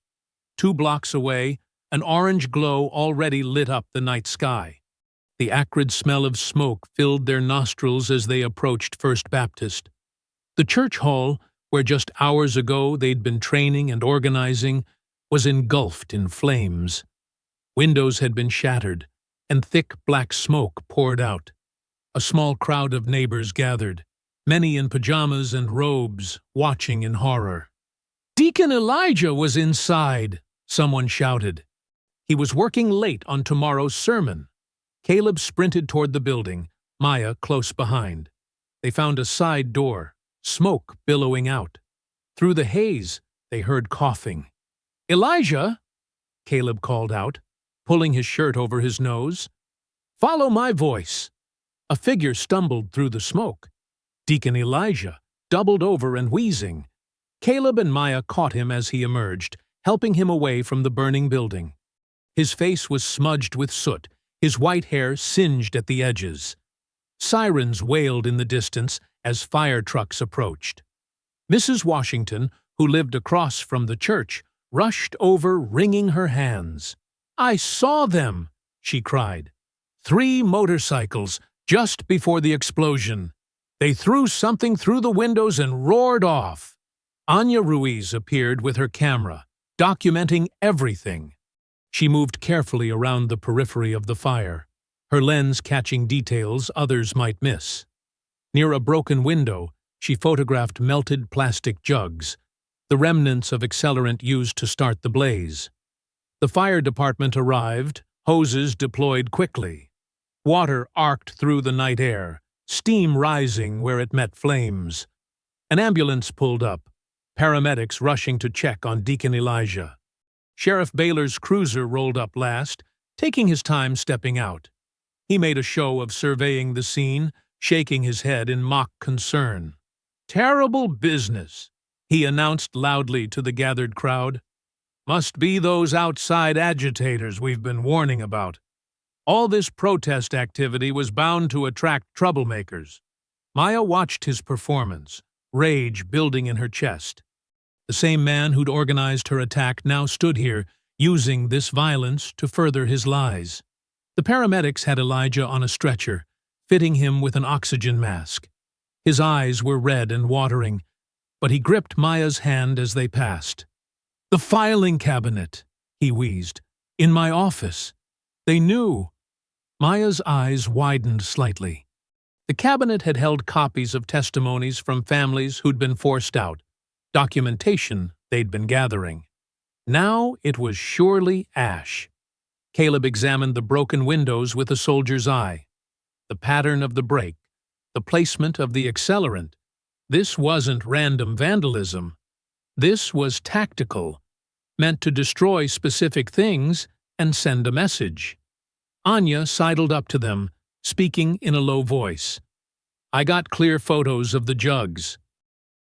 2 blocks away, an orange glow already lit up the night sky. The acrid smell of smoke filled their nostrils as they approached First Baptist. The church hall, where just hours ago they'd been training and organizing, was engulfed in flames. Windows had been shattered, and thick black smoke poured out. A small crowd of neighbors gathered, many in pajamas and robes, watching in horror. "Deacon Elijah was inside," someone shouted. "He was working late on tomorrow's sermon." Caleb sprinted toward the building, Maya close behind. They found a side door, smoke billowing out. Through the haze, they heard coughing. "Elijah!" Caleb called out, pulling his shirt over his nose. "Follow my voice." A figure stumbled through the smoke. Deacon Elijah, doubled over and wheezing. Caleb and Maya caught him as he emerged, helping him away from the burning building. His face was smudged with soot, his white hair singed at the edges. Sirens wailed in the distance as fire trucks approached. Mrs. Washington, who lived across from the church, rushed over, wringing her hands. "I saw them!" she cried. 3 motorcycles just before the explosion. They threw something through the windows and roared off. Anya Ruiz appeared with her camera, documenting everything. She moved carefully around the periphery of the fire, her lens catching details others might miss. Near a broken window, she photographed melted plastic jugs, the remnants of accelerant used to start the blaze. The fire department arrived, hoses deployed quickly. Water arced through the night air, steam rising where it met flames. An ambulance pulled up, paramedics rushing to check on Deacon Elijah. Sheriff Baylor's cruiser rolled up last, taking his time stepping out. He made a show of surveying the scene, shaking his head in mock concern. "Terrible business," he announced loudly to the gathered crowd. "Must be those outside agitators we've been warning about. All this protest activity was bound to attract troublemakers." Maya watched his performance, rage building in her chest. The same man who'd organized her attack now stood here, using this violence to further his lies. The paramedics had Elijah on a stretcher, fitting him with an oxygen mask. His eyes were red and watering, but he gripped Maya's hand as they passed. "The filing cabinet," he wheezed. "In my office. They knew." Maya's eyes widened slightly. The cabinet had held copies of testimonies from families who'd been forced out, documentation they'd been gathering. Now it was surely ash. Caleb examined the broken windows with a soldier's eye. The pattern of the break, the placement of the accelerant. This wasn't random vandalism. This was tactical, meant to destroy specific things and send a message. Anya sidled up to them, speaking in a low voice. "I got clear photos of the jugs.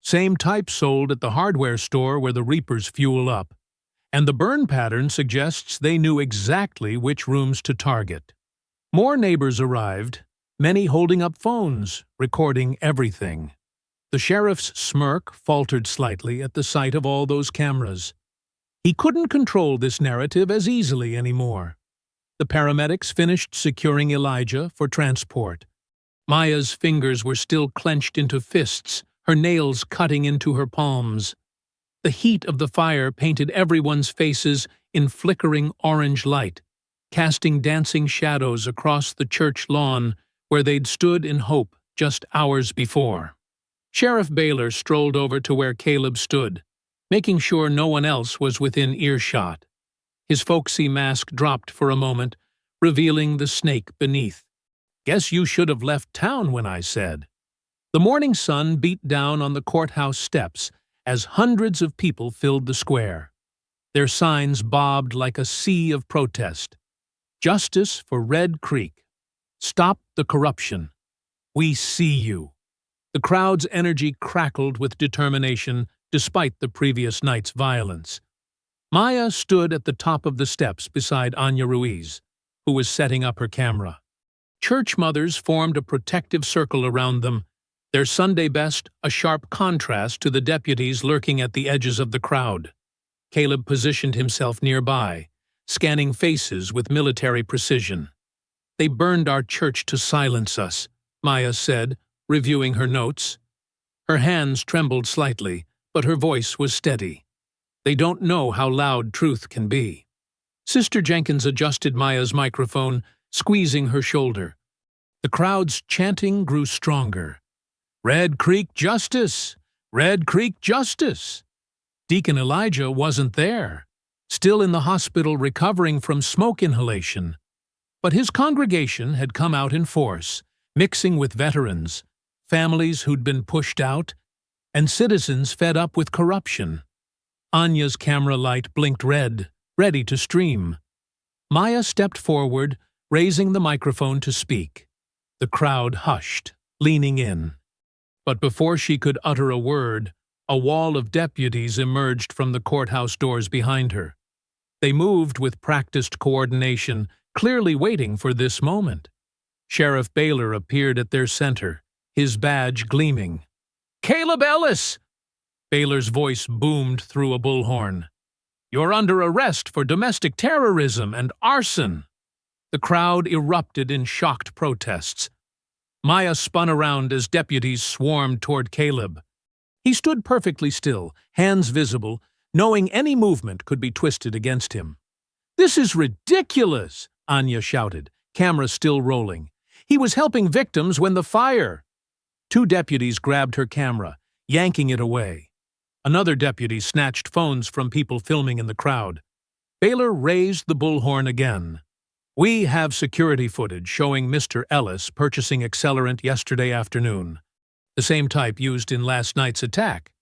Same type sold at the hardware store where the Reapers fuel up. And the burn pattern suggests they knew exactly which rooms to target." More neighbors arrived, many holding up phones, recording everything. The sheriff's smirk faltered slightly at the sight of all those cameras. He couldn't control this narrative as easily anymore. The paramedics finished securing Elijah for transport. Maya's fingers were still clenched into fists, her nails cutting into her palms. The heat of the fire painted everyone's faces in flickering orange light, casting dancing shadows across the church lawn where they'd stood in hope just hours before. Sheriff Baylor strolled over to where Caleb stood, making sure no one else was within earshot. His folksy mask dropped for a moment, revealing the snake beneath. "Guess you should have left town when I said." The morning sun beat down on the courthouse steps as hundreds of people filled the square. Their signs bobbed like a sea of protest. "Justice for Red Creek. Stop the corruption. We see you." The crowd's energy crackled with determination despite the previous night's violence. Maya stood at the top of the steps beside Anya Ruiz, who was setting up her camera. Church mothers formed a protective circle around them, their Sunday best a sharp contrast to the deputies lurking at the edges of the crowd. Caleb positioned himself nearby, scanning faces with military precision. "They burned our church to silence us," Maya said, reviewing her notes. Her hands trembled slightly, but her voice was steady. "They don't know how loud truth can be." Sister Jenkins adjusted Maya's microphone, squeezing her shoulder. The crowd's chanting grew stronger. "Red Creek Justice! Red Creek Justice!" Deacon Elijah wasn't there, still in the hospital recovering from smoke inhalation. But his congregation had come out in force, mixing with veterans, families who'd been pushed out, and citizens fed up with corruption. Anya's camera light blinked red, ready to stream. Maya stepped forward, raising the microphone to speak. The crowd hushed, leaning in. But before she could utter a word, a wall of deputies emerged from the courthouse doors behind her. They moved with practiced coordination, clearly waiting for this moment. Sheriff Baylor appeared at their center, his badge gleaming. "Caleb Ellis!" Baylor's voice boomed through a bullhorn. "You're under arrest for domestic terrorism and arson." The crowd erupted in shocked protests. Maya spun around as deputies swarmed toward Caleb. He stood perfectly still, hands visible, knowing any movement could be twisted against him. "This is ridiculous!" Anya shouted, camera still rolling. "He was helping victims when the fire—" Two deputies grabbed her camera, yanking it away. Another deputy snatched phones from people filming in the crowd. Baylor raised the bullhorn again. "We have security footage showing Mr. Ellis purchasing accelerant yesterday afternoon. The same type used in last night's attack."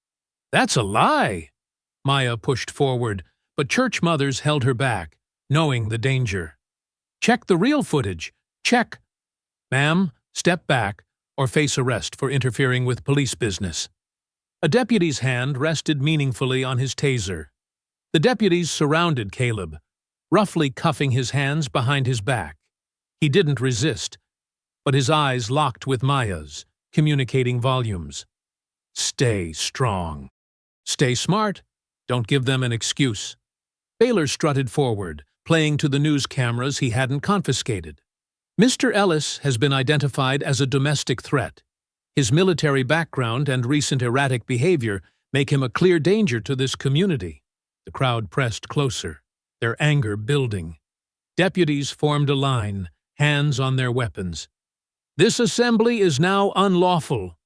"That's a lie!" Maya pushed forward, but church mothers held her back, knowing the danger. "Check the real footage. Check." "Ma'am, step back or face arrest for interfering with police business." A deputy's hand rested meaningfully on his taser. The deputies surrounded Caleb, roughly cuffing his hands behind his back. He didn't resist, but his eyes locked with Maya's, communicating volumes. "Stay strong. Stay smart. Don't give them an excuse." Baylor strutted forward, playing to the news cameras he hadn't confiscated. "Mr. Ellis has been identified as a domestic threat. His military background and recent erratic behavior make him a clear danger to this community." The crowd pressed closer, their anger building. Deputies formed a line, hands on their weapons. "This assembly is now unlawful.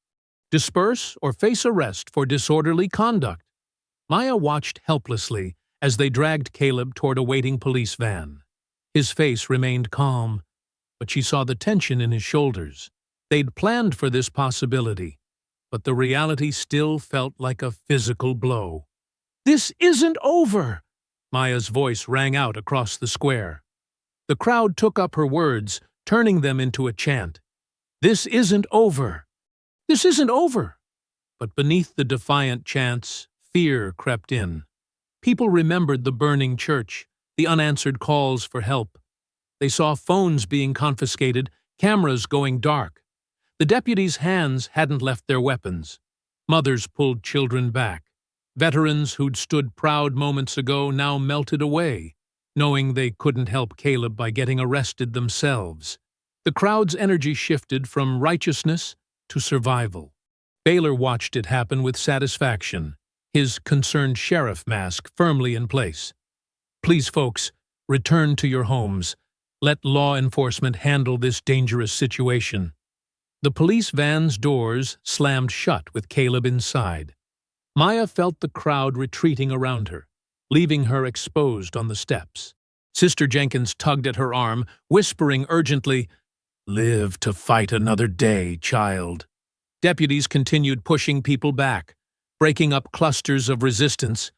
Disperse or face arrest for disorderly conduct." Maya watched helplessly as they dragged Caleb toward a waiting police van. His face remained calm, but she saw the tension in his shoulders. They'd planned for this possibility, but the reality still felt like a physical blow. "This isn't over!" Maya's voice rang out across the square. The crowd took up her words, turning them into a chant. "This isn't over! This isn't over!" But beneath the defiant chants, fear crept in. People remembered the burning church, the unanswered calls for help. They saw phones being confiscated, cameras going dark. The deputies' hands hadn't left their weapons. Mothers pulled children back. Veterans who'd stood proud moments ago now melted away, knowing they couldn't help Caleb by getting arrested themselves. The crowd's energy shifted from righteousness to survival. Baylor watched it happen with satisfaction, his concerned sheriff mask firmly in place. "Please, folks, return to your homes. Let law enforcement handle this dangerous situation." The police van's doors slammed shut with Caleb inside. Maya felt the crowd retreating around her, leaving her exposed on the steps. Sister Jenkins tugged at her arm, whispering urgently, "Live to fight another day, child." Deputies continued pushing people back, breaking up clusters of resistance.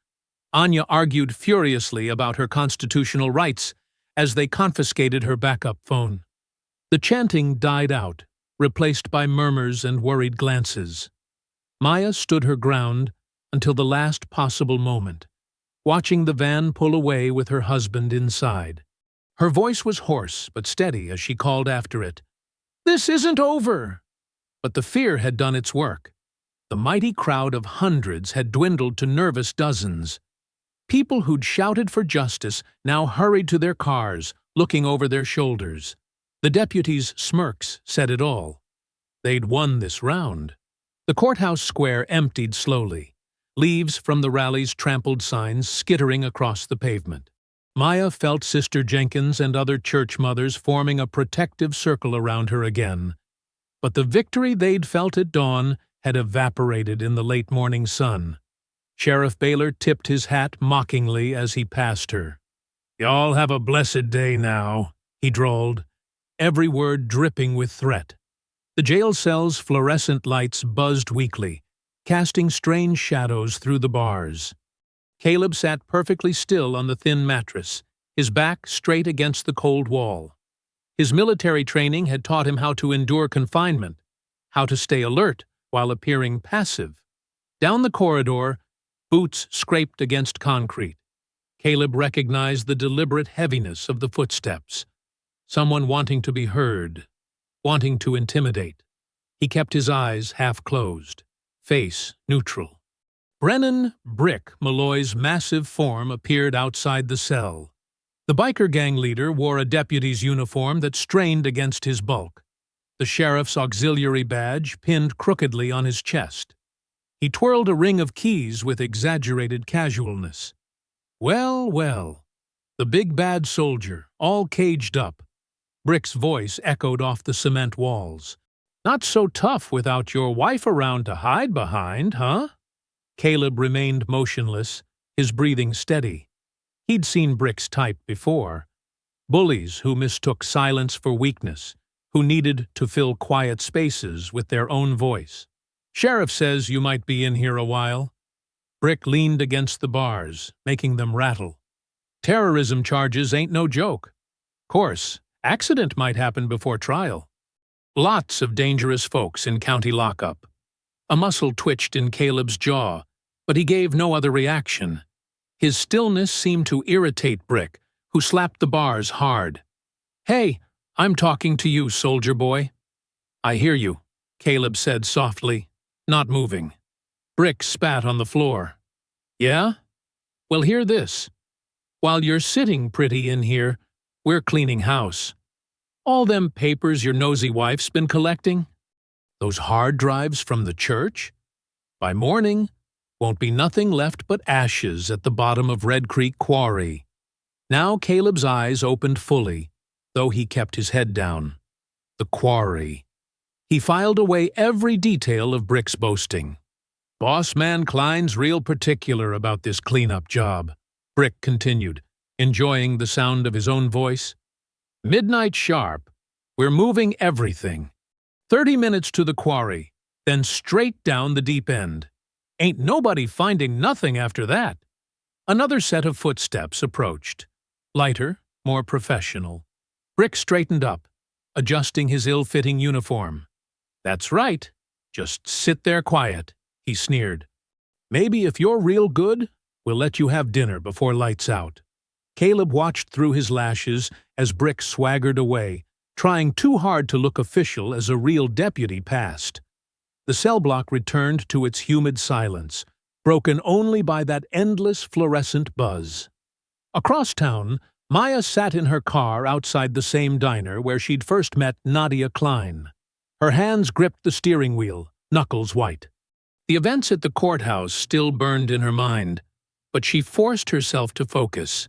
Anya argued furiously about her constitutional rights as they confiscated her backup phone. The chanting died out, replaced by murmurs and worried glances. Maya stood her ground until the last possible moment, watching the van pull away with her husband inside. Her voice was hoarse but steady as she called after it, "This isn't over!" But the fear had done its work. The mighty crowd of hundreds had dwindled to nervous dozens. People who'd shouted for justice now hurried to their cars, looking over their shoulders. The deputies' smirks said it all. They'd won this round. The courthouse square emptied slowly, leaves from the rally's trampled signs skittering across the pavement. Maya felt Sister Jenkins and other church mothers forming a protective circle around her again. But the victory they'd felt at dawn had evaporated in the late morning sun. Sheriff Baylor tipped his hat mockingly as he passed her. "Y'all have a blessed day now," he drawled, every word dripping with threat. The jail cell's fluorescent lights buzzed weakly, casting strange shadows through the bars. Caleb sat perfectly still on the thin mattress, his back straight against the cold wall. His military training had taught him how to endure confinement, how to stay alert while appearing passive. Down the corridor, boots scraped against concrete. Caleb recognized the deliberate heaviness of the footsteps. Someone wanting to be heard, wanting to intimidate. He kept his eyes half closed, face neutral. Brennan Brick Malloy's massive form appeared outside the cell. The biker gang leader wore a deputy's uniform that strained against his bulk. the sheriff's auxiliary badge pinned crookedly on his chest. He twirled a ring of keys with exaggerated casualness. Well, well, the big bad soldier, all caged up. Brick's voice echoed off the cement walls. Not so tough without your wife around to hide behind, huh? Caleb remained motionless, his breathing steady. He'd seen Brick's type before. Bullies who mistook silence for weakness, who needed to fill quiet spaces with their own voice. Sheriff says you might be in here a while. Brick leaned against the bars, making them rattle. Terrorism charges ain't no joke. Course, accident might happen before trial. Lots of dangerous folks in county lockup. A muscle twitched in Caleb's jaw, but he gave no other reaction. His stillness seemed to irritate Brick, who slapped the bars hard. Hey, I'm talking to you, soldier boy. I hear you, Caleb said softly, not moving. Brick spat on the floor. Yeah? Well, hear this. While you're sitting pretty in here, we're cleaning house. All them papers your nosy wife's been collecting? Those hard drives from the church? By morning, won't be nothing left but ashes at the bottom of Red Creek Quarry. Now Caleb's eyes opened fully, though he kept his head down. The quarry. He filed away every detail of Brick's boasting. Boss man Klein's real particular about this cleanup job, Brick continued, enjoying the sound of his own voice. Midnight sharp. We're moving everything. 30 minutes to the quarry, then straight down the deep end. Ain't nobody finding nothing after that. Another set of footsteps approached. Lighter, more professional. Brick straightened up, adjusting his ill-fitting uniform. That's right. Just sit there quiet, he sneered. Maybe if you're real good, we'll let you have dinner before lights out. Caleb watched through his lashes as Brick swaggered away, trying too hard to look official as a real deputy passed. The cell block returned to its humid silence, broken only by that endless fluorescent buzz. Across town, Maya sat in her car outside the same diner where she'd first met Nadia Klein. Her hands gripped the steering wheel, knuckles white. The events at the courthouse still burned in her mind, but she forced herself to focus.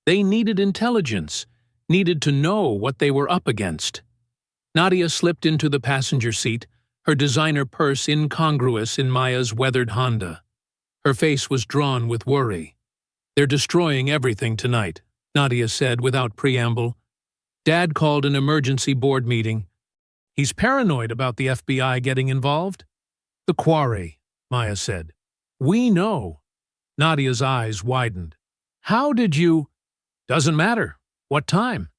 They needed intelligence, needed to know what they were up against. Nadia slipped into the passenger seat, her designer purse incongruous in Maya's weathered Honda. Her face was drawn with worry. They're destroying everything tonight, Nadia said without preamble. Dad called an emergency board meeting. He's paranoid about the FBI getting involved. The quarry, Maya said. We know. Nadia's eyes widened. How did you? Doesn't matter. What time?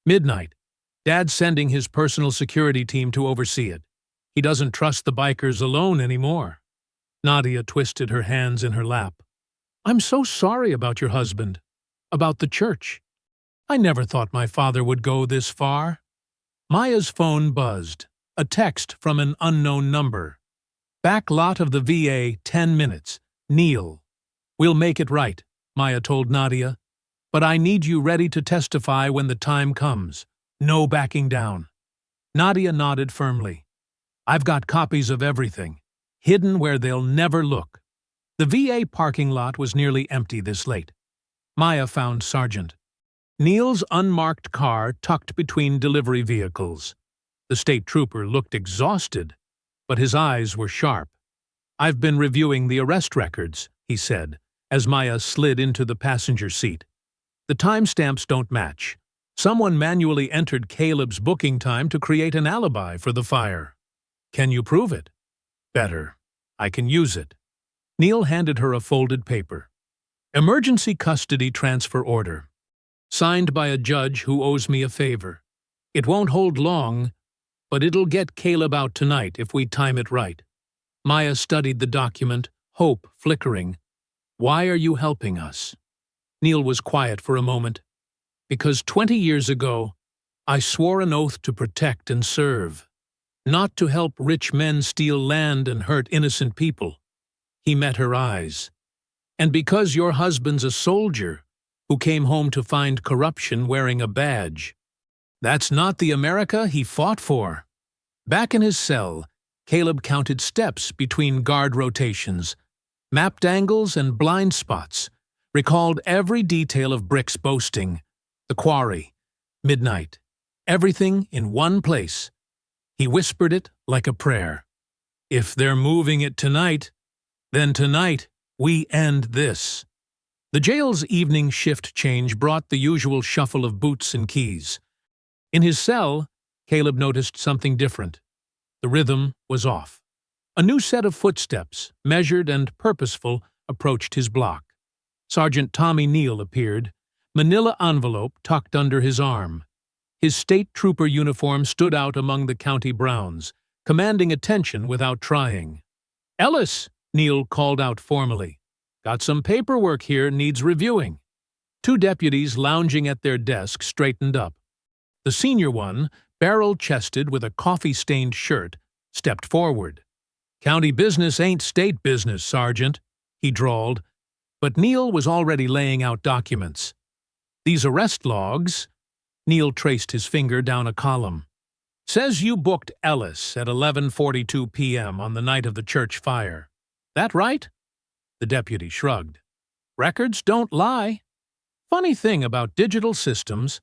Midnight. Dad's sending his personal security team to oversee it. He doesn't trust the bikers alone anymore. Nadia twisted her hands in her lap. I'm so sorry about your husband. About the church. I never thought my father would go this far. Maya's phone buzzed. A text from an unknown number. Back lot of the VA, 10 minutes. Neil. We'll make it right, Maya told Nadia. But I need you ready to testify when the time comes. No backing down. Nadia nodded firmly. I've got copies of everything, hidden where they'll never look. The VA parking lot was nearly empty this late. Maya found Sergeant. Neil's unmarked car tucked between delivery vehicles. The state trooper looked exhausted, but his eyes were sharp. I've been reviewing the arrest records, he said, as Maya slid into the passenger seat. The timestamps don't match. Someone manually entered Caleb's booking time to create an alibi for the fire. Can you prove it? Better. I can use it. Neil handed her a folded paper. Emergency custody transfer order. Signed by a judge who owes me a favor. It won't hold long, but it'll get Caleb out tonight if we time it right. Maya studied the document, hope flickering. Why are you helping us? Neil was quiet for a moment. Because 20 years ago, I swore an oath to protect and serve, not to help rich men steal land and hurt innocent people. He met her eyes. And because your husband's a soldier who came home to find corruption wearing a badge. That's not the America he fought for. Back in his cell, Caleb counted steps between guard rotations, mapped angles and blind spots, recalled every detail of Brick's boasting, the quarry, midnight, everything in one place. He whispered it like a prayer. If they're moving it tonight, then tonight we end this. The jail's evening shift change brought the usual shuffle of boots and keys. In his cell, Caleb noticed something different. The rhythm was off. A new set of footsteps, measured and purposeful, approached his block. Sergeant Tommy Neal appeared, manila envelope tucked under his arm. His state trooper uniform stood out among the county browns, commanding attention without trying. "Ellis," Neal called out formally. "Got some paperwork here, needs reviewing." Two deputies lounging at their desks straightened up. The senior one, barrel-chested with a coffee-stained shirt, stepped forward. "County business ain't state business, Sergeant," he drawled, but Neal was already laying out documents. "These arrest logs," Neal traced his finger down a column, "says you booked Ellis at 11:42 p.m. on the night of the church fire. That right?" The deputy shrugged. "Records don't lie. Funny thing about digital systems."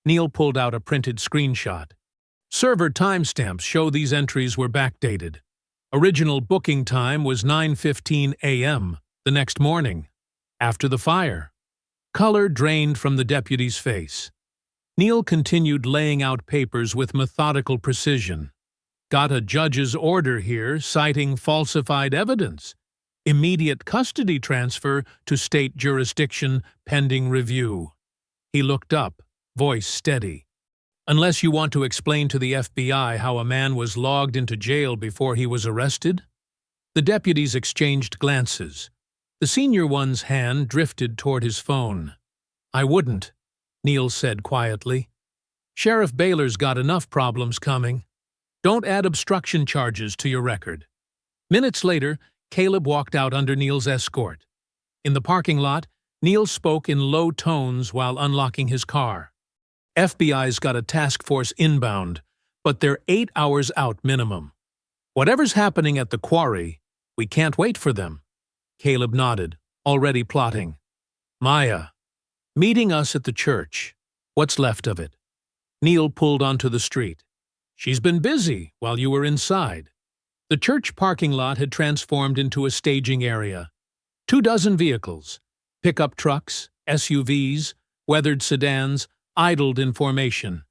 Neal pulled out a printed screenshot. "Server timestamps show these entries were backdated. Original booking time was 9:15 a.m. the next morning, after the fire." Color drained from the deputy's face. Neal continued laying out papers with methodical precision. "Got a judge's order here citing falsified evidence. Immediate custody transfer to state jurisdiction pending review." He looked up, voice steady. "Unless you want to explain to the FBI how a man was logged into jail before he was arrested?" The deputies exchanged glances. The senior one's hand drifted toward his phone. "I wouldn't," Neal said quietly. "Sheriff Baylor's got enough problems coming. Don't add obstruction charges to your record." Minutes later, Caleb walked out under Neal's escort. In the parking lot, Neal spoke in low tones while unlocking his car. "FBI's got a task force inbound, but they're 8 hours out minimum. Whatever's happening at the quarry, we can't wait for them." Caleb nodded, already plotting. "Maya, meeting us at the church. What's left of it?" Neal pulled onto the street. "She's been busy while you were inside." The church parking lot had transformed into a staging area. 24 vehicles, pickup trucks, SUVs, weathered sedans, idled in formation.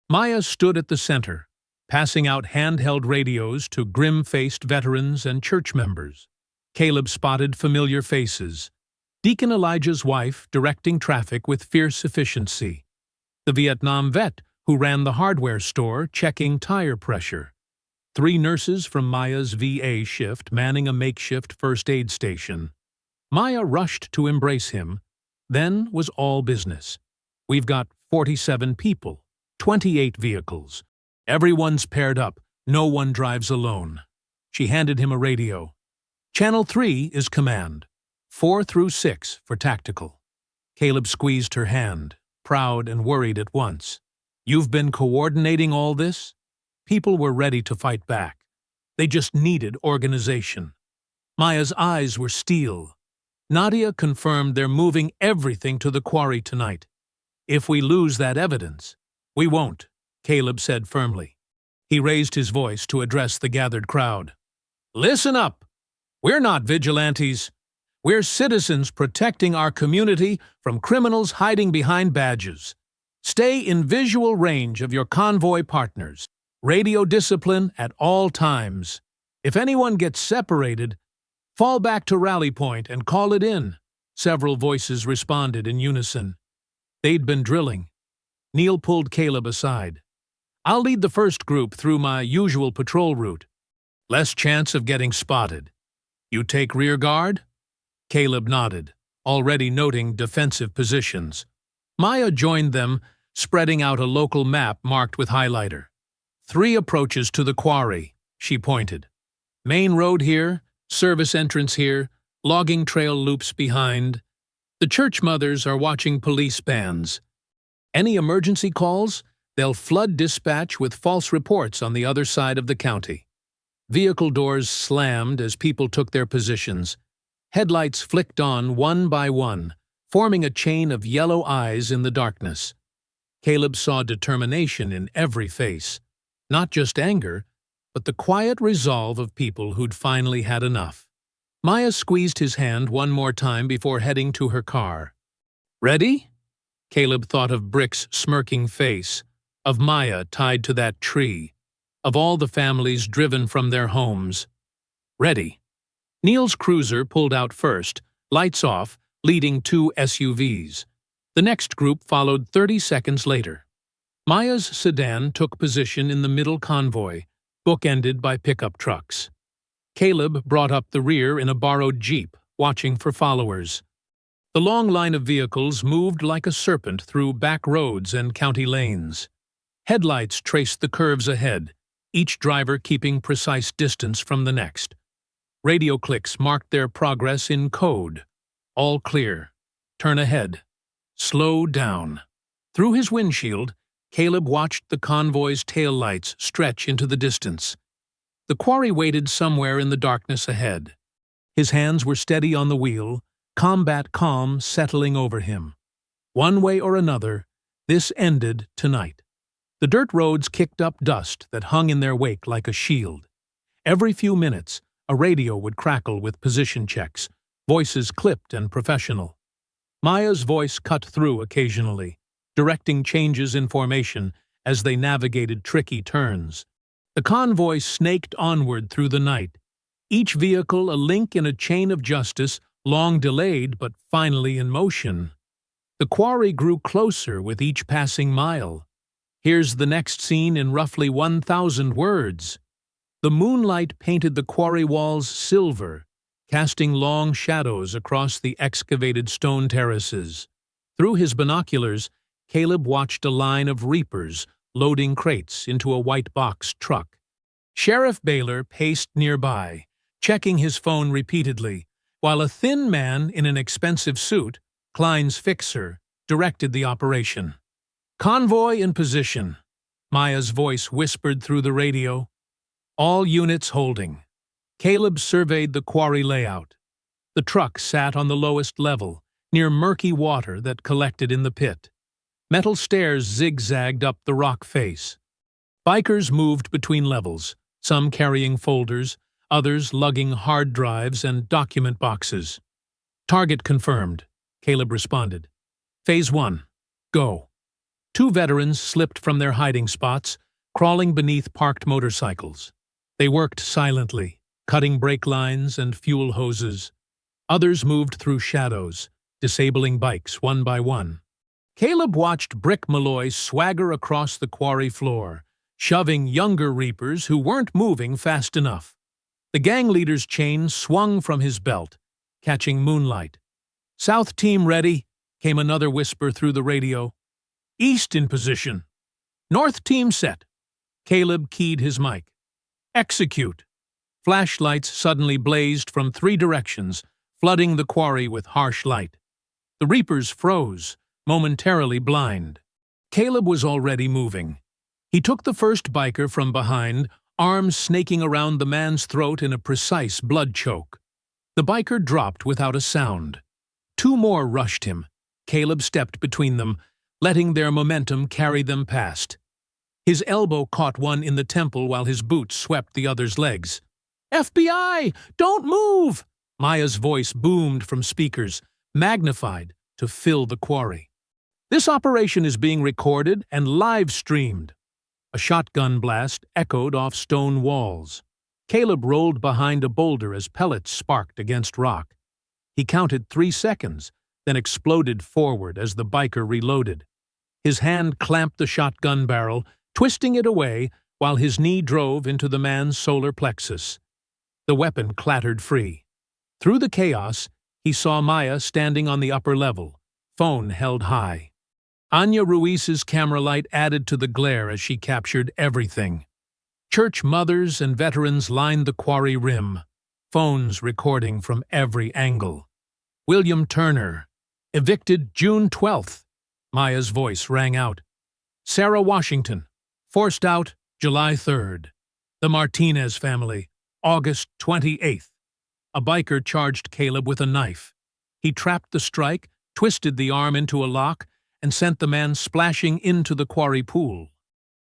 Maya stood at the center, passing out handheld radios to grim-faced veterans and church members. Caleb spotted familiar faces. Deacon Elijah's wife directing traffic with fierce efficiency. The Vietnam vet who ran the hardware store checking tire pressure. 3 nurses from Maya's VA shift manning a makeshift first aid station. Maya rushed to embrace him, then was all business. "We've got 47 people, 28 vehicles. Everyone's paired up, no one drives alone." She handed him a radio. "Channel 3 is command, 4 through 6 for tactical." Caleb squeezed her hand, proud and worried at once. "You've been coordinating all this?" People were ready to fight back. They just needed organization. Maya's eyes were steel. "Nadia confirmed they're moving everything to the quarry tonight. If we lose that evidence—" "We won't," Caleb said firmly. He raised his voice to address the gathered crowd. "Listen up! We're not vigilantes. We're citizens protecting our community from criminals hiding behind badges. Stay in visual range of your convoy partners. Radio discipline at all times. If anyone gets separated, fall back to rally point and call it in." Several voices responded in unison. They'd been drilling. Neal pulled Caleb aside. "I'll lead the first group through my usual patrol route. Less chance of getting spotted. You take rear guard?" Caleb nodded, already noting defensive positions. Maya joined them, spreading out a local map marked with highlighter. 3 approaches to the quarry, she pointed. Main road here, service entrance here, logging trail loops behind. The church mothers are watching police bands. Any emergency calls? They'll flood dispatch with false reports on the other side of the county. Vehicle doors slammed as people took their positions. Headlights flicked on one by one, forming a chain of yellow eyes in the darkness. Caleb saw determination in every face. Not just anger, but the quiet resolve of people who'd finally had enough. Maya squeezed his hand one more time before heading to her car. "Ready?" Caleb thought of Brick's smirking face, of Maya tied to that tree, of all the families driven from their homes. "Ready." Neil's cruiser pulled out first, lights off, leading 2 SUVs. The next group followed 30 seconds later. Maya's sedan took position in the middle convoy, bookended by pickup trucks. Caleb brought up the rear in a borrowed Jeep, watching for followers. The long line of vehicles moved like a serpent through back roads and county lanes. Headlights traced the curves ahead, each driver keeping precise distance from the next. Radio clicks marked their progress in code. All clear. Turn ahead. Slow down. Through his windshield, Caleb watched the convoy's taillights stretch into the distance. The quarry waited somewhere in the darkness ahead. His hands were steady on the wheel, combat calm settling over him. One way or another, this ended tonight. The dirt roads kicked up dust that hung in their wake like a shield. Every few minutes, a radio would crackle with position checks, voices clipped and professional. Maya's voice cut through occasionally, directing changes in formation as they navigated tricky turns. The convoy snaked onward through the night, each vehicle a link in a chain of justice, long delayed but finally in motion. The quarry grew closer with each passing mile. Here's the next scene in roughly 1,000 words. The moonlight painted the quarry walls silver, casting long shadows across the excavated stone terraces. Through his binoculars, Caleb watched a line of reapers loading crates into a white box truck. Sheriff Baylor paced nearby, checking his phone repeatedly, while a thin man in an expensive suit, Klein's fixer, directed the operation. "Convoy in position," Maya's voice whispered through the radio. "All units holding." Caleb surveyed the quarry layout. The truck sat on the lowest level, near murky water that collected in the pit. Metal stairs zigzagged up the rock face. Bikers moved between levels, some carrying folders, others lugging hard drives and document boxes. "Target confirmed," Caleb responded. "Phase 1. Go." 2 veterans slipped from their hiding spots, crawling beneath parked motorcycles. They worked silently, cutting brake lines and fuel hoses. Others moved through shadows, disabling bikes one by one. Caleb watched Brick Malloy swagger across the quarry floor, shoving younger reapers who weren't moving fast enough. The gang leader's chain swung from his belt, catching moonlight. "South team ready," came another whisper through the radio. "East in position." "North team set." Caleb keyed his mic. "Execute." Flashlights suddenly blazed from 3 directions, flooding the quarry with harsh light. The reapers froze, momentarily blind. Caleb was already moving. He took the first biker from behind, arms snaking around the man's throat in a precise blood choke. The biker dropped without a sound. 2 more rushed him. Caleb stepped between them, letting their momentum carry them past. His elbow caught one in the temple while his boot swept the other's legs. "FBI! Don't move!" Maya's voice boomed from speakers, magnified to fill the quarry. "This operation is being recorded and live-streamed." A shotgun blast echoed off stone walls. Caleb rolled behind a boulder as pellets sparked against rock. He counted 3 seconds, then exploded forward as the biker reloaded. His hand clamped the shotgun barrel, twisting it away while his knee drove into the man's solar plexus. The weapon clattered free. Through the chaos, he saw Maya standing on the upper level, phone held high. Anya Ruiz's camera light added to the glare as she captured everything. Church mothers and veterans lined the quarry rim, phones recording from every angle. "William Turner, evicted June 12th, Maya's voice rang out. Sarah Washington, forced out July 3rd. The Martinez family, August 28th. A biker charged Caleb with a knife. He trapped the strike, twisted the arm into a lock, and sent the man splashing into the quarry pool.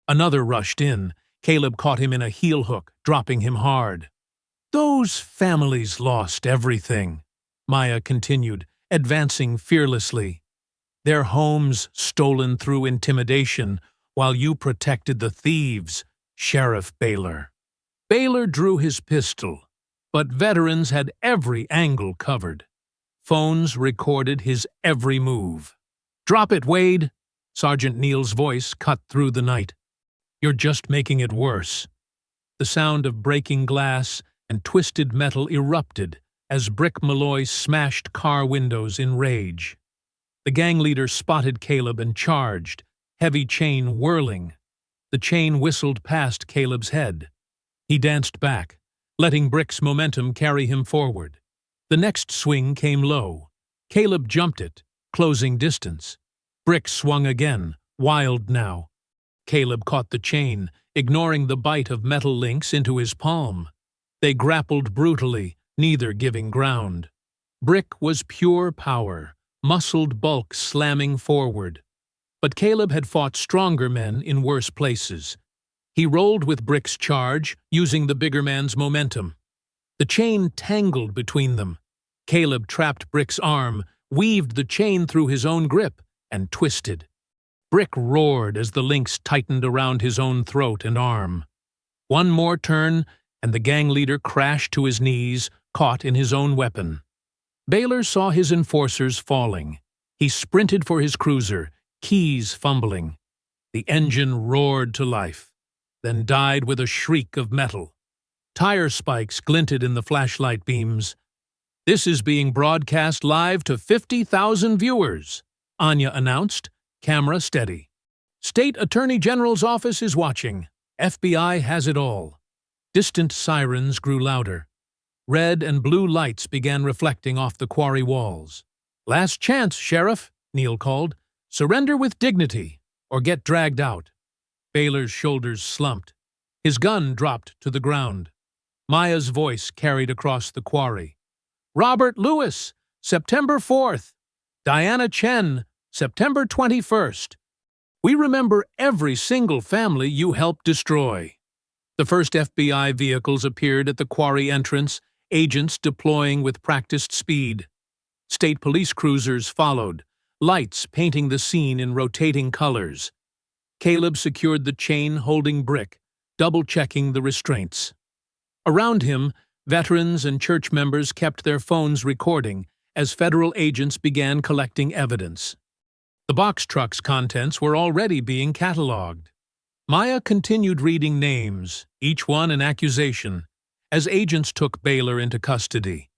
Another rushed in. Caleb caught him in a heel hook, dropping him hard. Those families lost everything, Maya continued, advancing fearlessly. Their homes stolen through intimidation, while you protected the thieves, Sheriff Baylor. Baylor drew his pistol, but veterans had every angle covered. Phones recorded his every move. "Drop it, Wade!" Sergeant Neal's voice cut through the night. "You're just making it worse." The sound of breaking glass and twisted metal erupted as Brick Malloy smashed car windows in rage. The gang leader spotted Caleb and charged, heavy chain whirling. The chain whistled past Caleb's head. He danced back, letting Brick's momentum carry him forward. The next swing came low. Caleb jumped it, closing distance. Brick swung again, wild now. Caleb caught the chain, ignoring the bite of metal links into his palm. They grappled brutally, neither giving ground. Brick was pure power, muscled bulk slamming forward. But Caleb had fought stronger men in worse places. He rolled with Brick's charge, using the bigger man's momentum. The chain tangled between them. Caleb trapped Brick's arm, weaved the chain through his own grip, and twisted. Brick roared as the links tightened around his own throat and arm. One more turn, and the gang leader crashed to his knees, caught in his own weapon. Baylor saw his enforcers falling. He sprinted for his cruiser, keys fumbling. The engine roared to life, then died with a shriek of metal. Tire spikes glinted in the flashlight beams. "This is being broadcast live to 50,000 viewers," Anya announced, camera steady. "State Attorney General's office is watching. FBI has it all." Distant sirens grew louder. Red and blue lights began reflecting off the quarry walls. "Last chance, Sheriff," Neal called. "Surrender with dignity, or get dragged out." Baylor's shoulders slumped. His gun dropped to the ground. Maya's voice carried across the quarry. "Robert Lewis, September 4th. Diana Chen, September 21st. We remember every single family you helped destroy." The first FBI vehicles appeared at the quarry entrance, agents deploying with practiced speed. State police cruisers followed, lights painting the scene in rotating colors. Caleb secured the chain holding Brick, double-checking the restraints. Around him, veterans and church members kept their phones recording as federal agents began collecting evidence. The box truck's contents were already being catalogued. Maya continued reading names, each one an accusation, as agents took Baylor into custody.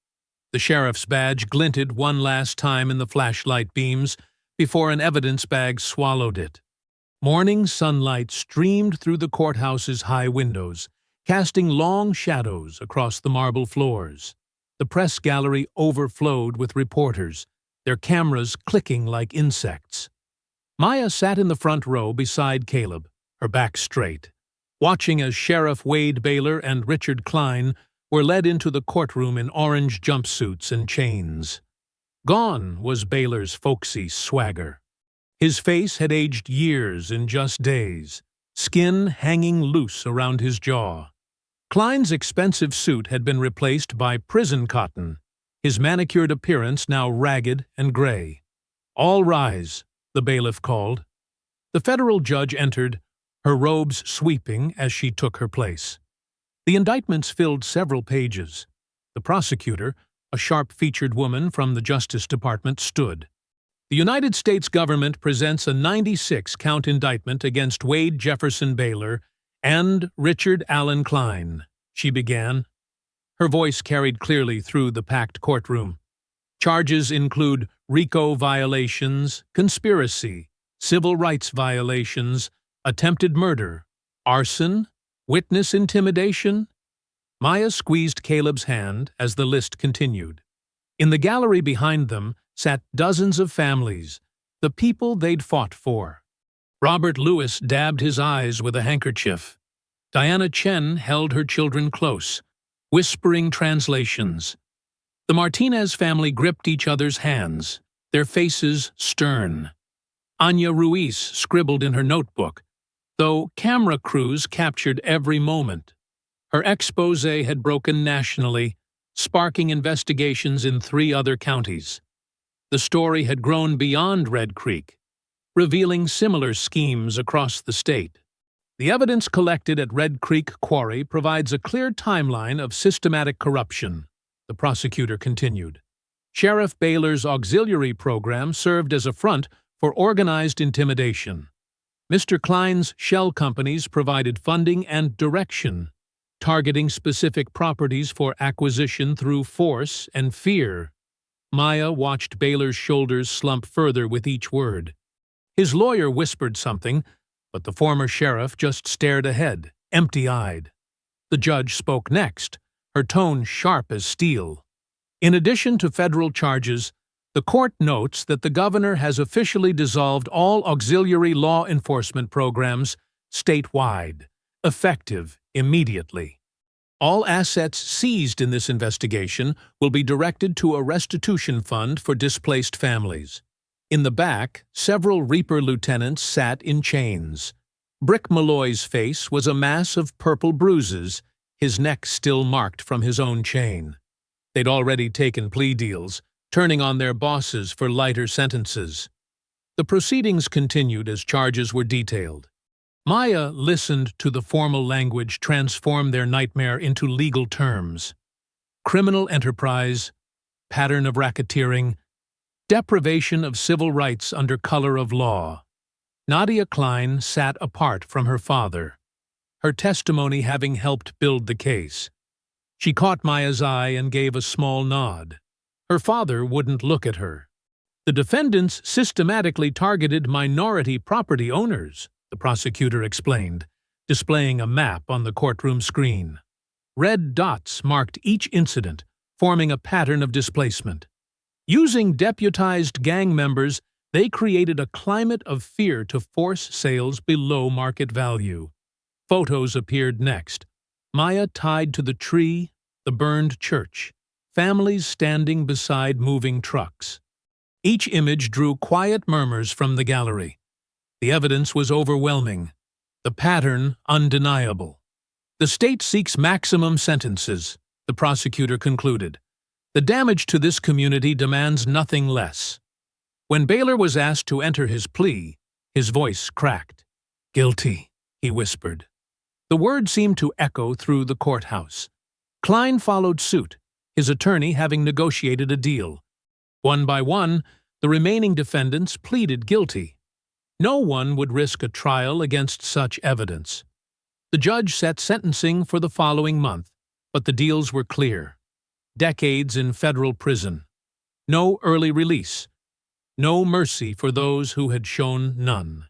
The sheriff's badge glinted one last time in the flashlight beams before an evidence bag swallowed it. Morning sunlight streamed through the courthouse's high windows, casting long shadows across the marble floors. The press gallery overflowed with reporters, their cameras clicking like insects. Maya sat in the front row beside Caleb, her back straight, watching as Sheriff Wade Baylor and Richard Klein were led into the courtroom in orange jumpsuits and chains. Gone was Baylor's folksy swagger. His face had aged years in just days, skin hanging loose around his jaw. Klein's expensive suit had been replaced by prison cotton, his manicured appearance now ragged and gray. "All rise," the bailiff called. The federal judge entered, her robes sweeping as she took her place. The indictments filled several pages. The prosecutor, a sharp-featured woman from the Justice Department, stood. "The United States government presents a 96-count indictment against Wade Jefferson Baylor and Richard Allen Klein," she began. Her voice carried clearly through the packed courtroom. "Charges include RICO violations, conspiracy, civil rights violations, attempted murder, arson, witness intimidation." Maya squeezed Caleb's hand as the list continued. In the gallery behind them sat dozens of families, the people they'd fought for. Robert Lewis dabbed his eyes with a handkerchief. Diana Chen held her children close, whispering translations. The Martinez family gripped each other's hands, their faces stern. Anya Ruiz scribbled in her notebook, though camera crews captured every moment. Her exposé had broken nationally, sparking investigations in 3 other counties. The story had grown beyond Red Creek, revealing similar schemes across the state. The evidence collected at Red Creek Quarry provides a clear timeline of systematic corruption, the prosecutor continued. Sheriff Baylor's auxiliary program served as a front for organized intimidation. Mr. Klein's shell companies provided funding and direction, targeting specific properties for acquisition through force and fear. Maya watched Baylor's shoulders slump further with each word. His lawyer whispered something, but the former sheriff just stared ahead, empty-eyed. The judge spoke next, her tone sharp as steel. In addition to federal charges, the court notes that the governor has officially dissolved all auxiliary law enforcement programs statewide, effective immediately. All assets seized in this investigation will be directed to a restitution fund for displaced families. In the back, several Reaper lieutenants sat in chains. Brick Malloy's face was a mass of purple bruises, his neck still marked from his own chain. They'd already taken plea deals, turning on their bosses for lighter sentences. The proceedings continued as charges were detailed. Maya listened to the formal language transform their nightmare into legal terms. Criminal enterprise, pattern of racketeering, deprivation of civil rights under color of law. Nadia Klein sat apart from her father, her testimony having helped build the case. She caught Maya's eye and gave a small nod. Her father wouldn't look at her. The defendants systematically targeted minority property owners, the prosecutor explained, displaying a map on the courtroom screen. Red dots marked each incident, forming a pattern of displacement. Using deputized gang members, they created a climate of fear to force sales below market value. Photos appeared next. Maya tied to the tree, the burned church, families standing beside moving trucks. Each image drew quiet murmurs from the gallery. The evidence was overwhelming, the pattern undeniable. The state seeks maximum sentences, the prosecutor concluded. The damage to this community demands nothing less. When Baylor was asked to enter his plea, his voice cracked. "Guilty," he whispered. The word seemed to echo through the courthouse. Klein followed suit, his attorney having negotiated a deal. One by one, the remaining defendants pleaded guilty. No one would risk a trial against such evidence. The judge set sentencing for the following month, but the deals were clear. Decades in federal prison. No early release. No mercy for those who had shown none.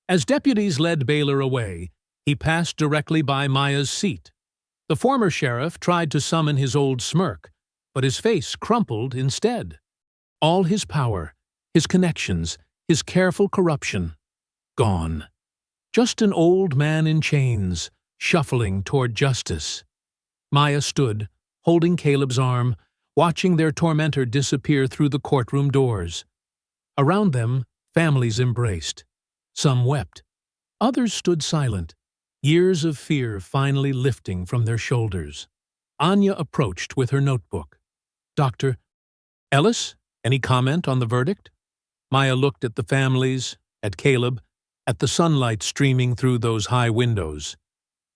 As deputies led Baylor away, he passed directly by Maya's seat. The former sheriff tried to summon his old smirk, but his face crumpled instead. All his power, his connections, his careful corruption, gone. Just an old man in chains, shuffling toward justice. Maya stood, holding Caleb's arm, watching their tormentor disappear through the courtroom doors. Around them, families embraced. Some wept. Others stood silent, years of fear finally lifting from their shoulders. Anya approached with her notebook. "Dr. Ellis, any comment on the verdict?" Maya looked at the families, at Caleb, at the sunlight streaming through those high windows.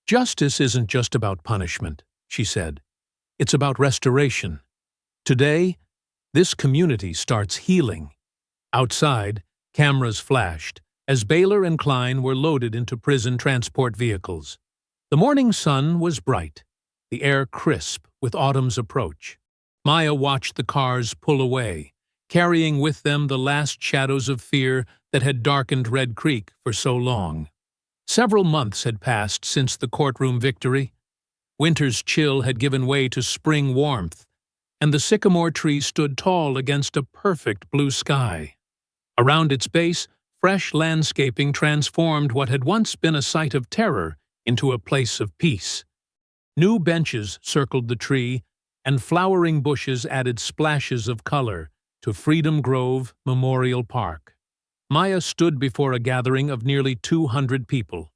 "Justice isn't just about punishment," she said. "It's about restoration. Today, this community starts healing." Outside, cameras flashed as Baylor and Klein were loaded into prison transport vehicles. The morning sun was bright, the air crisp with autumn's approach. Maya watched the cars pull away, carrying with them the last shadows of fear that had darkened Red Creek for so long. Several months had passed since the courtroom victory. Winter's chill had given way to spring warmth, and the sycamore tree stood tall against a perfect blue sky. Around its base, Fresh landscaping transformed what had once been a site of terror into a place of peace. New benches circled the tree, and flowering bushes added splashes of color to Freedom Grove Memorial Park. Maya stood before a gathering of nearly 200 people.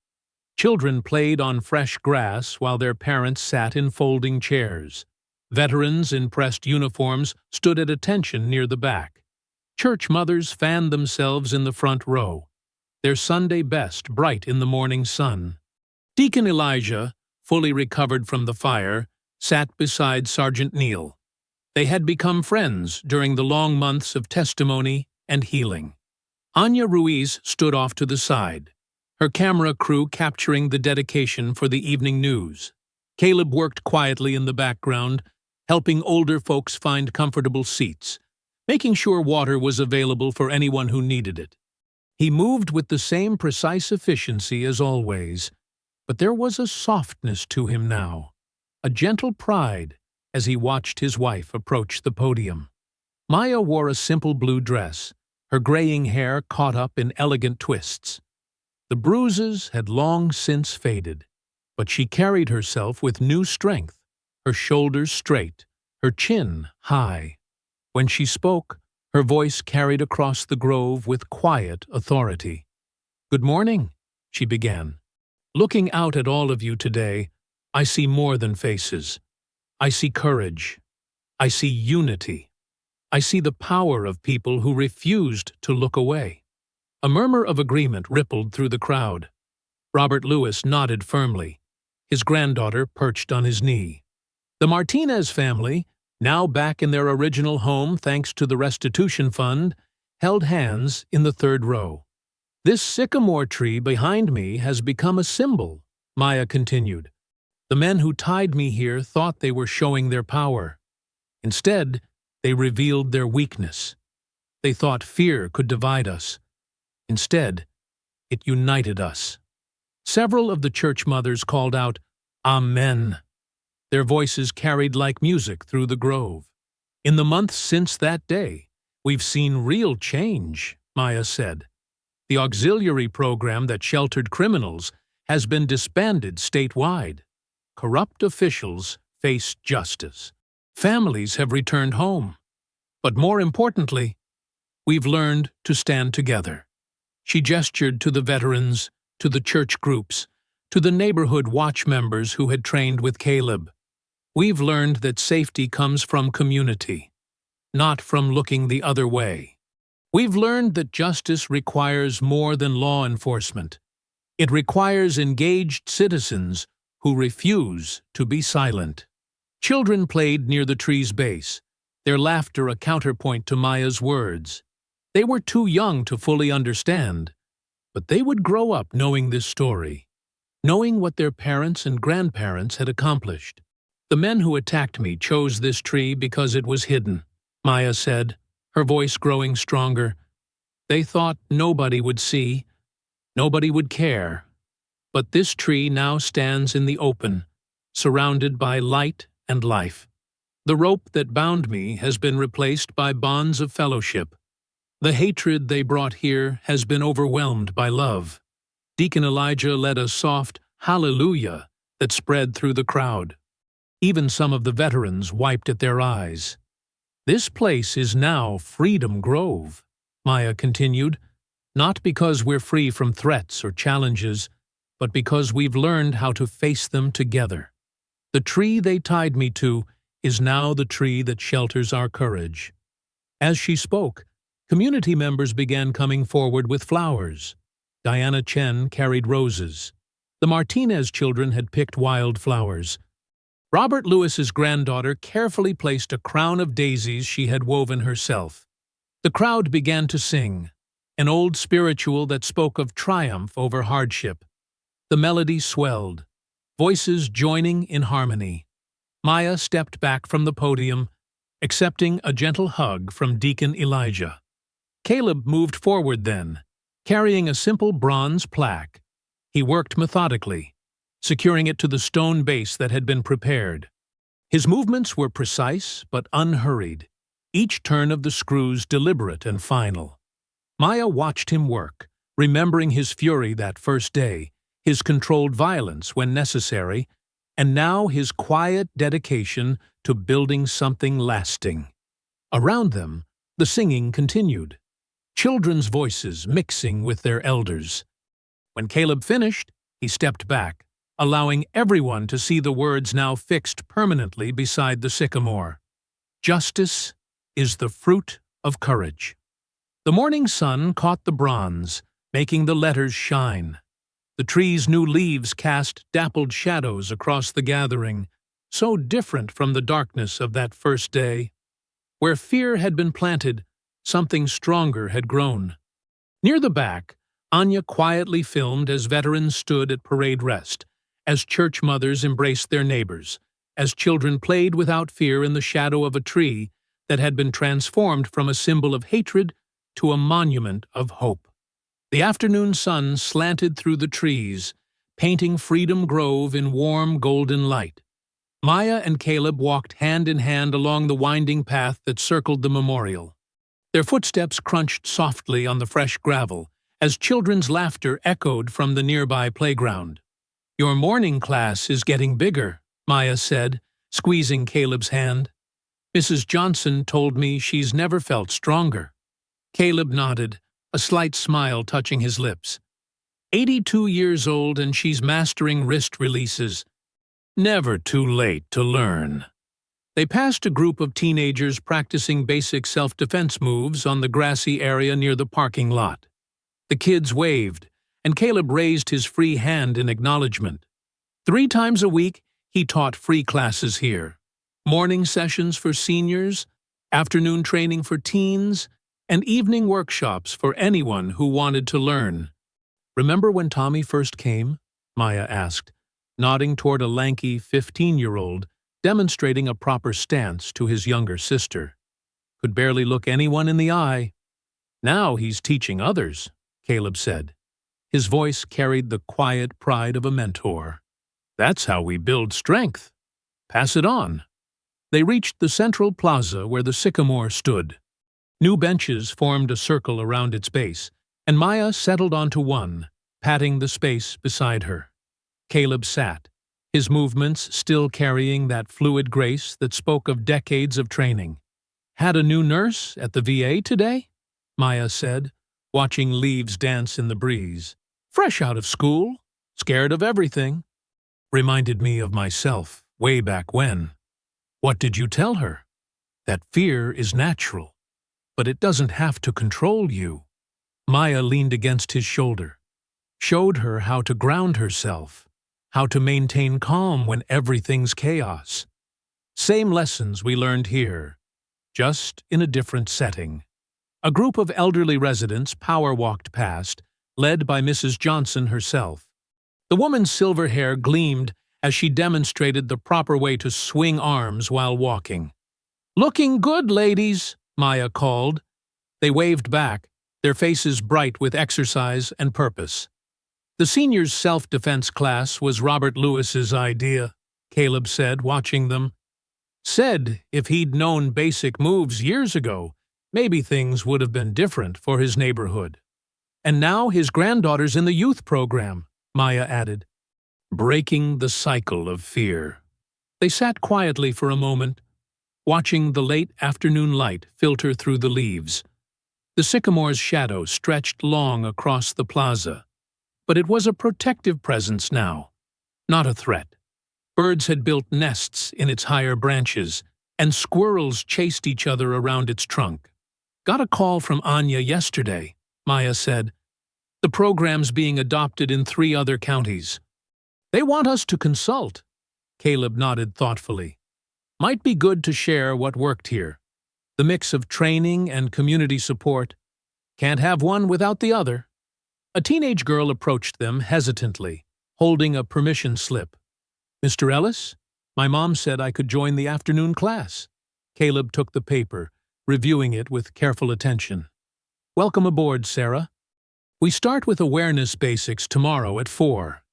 Children played on fresh grass while their parents sat in folding chairs. Veterans in pressed uniforms stood at attention near the back. Church mothers fanned themselves in the front row, their Sunday best bright in the morning sun. Deacon Elijah, fully recovered from the fire, sat beside Sergeant Neal. They had become friends during the long months of testimony and healing. Anya Ruiz stood off to the side, her camera crew capturing the dedication for the evening news. Caleb worked quietly in the background, helping older folks find comfortable seats, making sure water was available for anyone who needed it. He moved with the same precise efficiency as always, but there was a softness to him now, a gentle pride as he watched his wife approach the podium. Maya wore a simple blue dress, her graying hair caught up in elegant twists. The bruises had long since faded, but she carried herself with new strength, her shoulders straight, her chin high. When she spoke, her voice carried across the grove with quiet authority. "Good morning," she began. "Looking out at all of you today, I see more than faces. I see courage. I see unity. I see the power of people who refused to look away." A murmur of agreement rippled through the crowd. Robert Lewis nodded firmly, his granddaughter perched on his knee. The Martinez family, now back in their original home thanks to the restitution fund, held hands in the third row. "This sycamore tree behind me has become a symbol," Maya continued. "The men who tied me here thought they were showing their power. Instead, they revealed their weakness. They thought fear could divide us. Instead, it united us." Several of the church mothers called out, "Amen." Their voices carried like music through the grove. "In the months since that day, we've seen real change," Maya said. "The auxiliary program that sheltered criminals has been disbanded statewide. Corrupt officials face justice. Families have returned home. But more importantly, we've learned to stand together." She gestured to the veterans, to the church groups, to the neighborhood watch members who had trained with Caleb. "We've learned that safety comes from community, not from looking the other way. We've learned that justice requires more than law enforcement. It requires engaged citizens who refuse to be silent." Children played near the tree's base, their laughter a counterpoint to Maya's words. They were too young to fully understand, but they would grow up knowing this story, knowing what their parents and grandparents had accomplished. "The men who attacked me chose this tree because it was hidden," Maya said, her voice growing stronger. "They thought nobody would see, nobody would care. But this tree now stands in the open, surrounded by light and life. The rope that bound me has been replaced by bonds of fellowship. The hatred they brought here has been overwhelmed by love." Deacon Elijah led a soft hallelujah that spread through the crowd. Even some of the veterans wiped at their eyes. "This place is now Freedom Grove," Maya continued, "not because we're free from threats or challenges, but because we've learned how to face them together. The tree they tied me to is now the tree that shelters our courage." As she spoke, community members began coming forward with flowers. Diana Chen carried roses. The Martinez children had picked wildflowers. Robert Lewis's granddaughter carefully placed a crown of daisies she had woven herself. The crowd began to sing, an old spiritual that spoke of triumph over hardship. The melody swelled, voices joining in harmony. Maya stepped back from the podium, accepting a gentle hug from Deacon Elijah. Caleb moved forward then, carrying a simple bronze plaque. He worked methodically, securing it to the stone base that had been prepared. His movements were precise but unhurried, each turn of the screws deliberate and final. Maya watched him work, remembering his fury that first day, his controlled violence when necessary, and now his quiet dedication to building something lasting. Around them, the singing continued, children's voices mixing with their elders. When Caleb finished, he stepped back, allowing everyone to see the words now fixed permanently beside the sycamore. Justice is the fruit of courage. The morning sun caught the bronze, making the letters shine. The tree's new leaves cast dappled shadows across the gathering, so different from the darkness of that first day. Where fear had been planted, something stronger had grown. Near the back, Anya quietly filmed as veterans stood at parade rest, as church mothers embraced their neighbors, as children played without fear in the shadow of a tree that had been transformed from a symbol of hatred to a monument of hope. The afternoon sun slanted through the trees, painting Freedom Grove in warm golden light. Maya and Caleb walked hand in hand along the winding path that circled the memorial. Their footsteps crunched softly on the fresh gravel as children's laughter echoed from the nearby playground. "Your morning class is getting bigger," Maya said, squeezing Caleb's hand. "Mrs. Johnson told me she's never felt stronger." Caleb nodded, a slight smile touching his lips. 82 years old and she's mastering wrist releases. Never too late to learn. They passed a group of teenagers practicing basic self-defense moves on the grassy area near the parking lot. The kids waved, and Caleb raised his free hand in acknowledgement. 3 times a week, he taught free classes here. Morning sessions for seniors, afternoon training for teens, and evening workshops for anyone who wanted to learn. "Remember when Tommy first came?" Maya asked, nodding toward a lanky 15-year-old demonstrating a proper stance to his younger sister. "Could barely look anyone in the eye." "Now he's teaching others," Caleb said. His voice carried the quiet pride of a mentor. "That's how we build strength. Pass it on." They reached the central plaza where the sycamore stood. New benches formed a circle around its base, and Maya settled onto one, patting the space beside her. Caleb sat, his movements still carrying that fluid grace that spoke of decades of training. "Had a new nurse at the VA today?" Maya said, watching leaves dance in the breeze. "Fresh out of school, scared of everything." "Reminded me of myself, way back when." "What did you tell her?" "That fear is natural, but it doesn't have to control you." Maya leaned against his shoulder, showed her how to ground herself, how to maintain calm when everything's chaos. Same lessons we learned here, just in a different setting. A group of elderly residents power-walked past, led by Mrs. Johnson herself. The woman's silver hair gleamed as she demonstrated the proper way to swing arms while walking. "Looking good, ladies," Maya called. They waved back, their faces bright with exercise and purpose. "The seniors' self-defense class was Robert Lewis's idea," Caleb said, watching them. "Said if he'd known basic moves years ago, maybe things would have been different for his neighborhood. And now his granddaughter's in the youth program," Maya added. "Breaking the cycle of fear." They sat quietly for a moment, watching the late afternoon light filter through the leaves. The sycamore's shadow stretched long across the plaza, but it was a protective presence now, not a threat. Birds had built nests in its higher branches, and squirrels chased each other around its trunk. "Got a call from Anya yesterday," Maya said. "The program's being adopted in 3 other counties." "They want us to consult," Caleb nodded thoughtfully. "Might be good to share what worked here. The mix of training and community support. Can't have one without the other." A teenage girl approached them hesitantly, holding a permission slip. "Mr. Ellis, my mom said I could join the afternoon class." Caleb took the paper, reviewing it with careful attention. "Welcome aboard, Sarah. We start with awareness basics tomorrow at 4.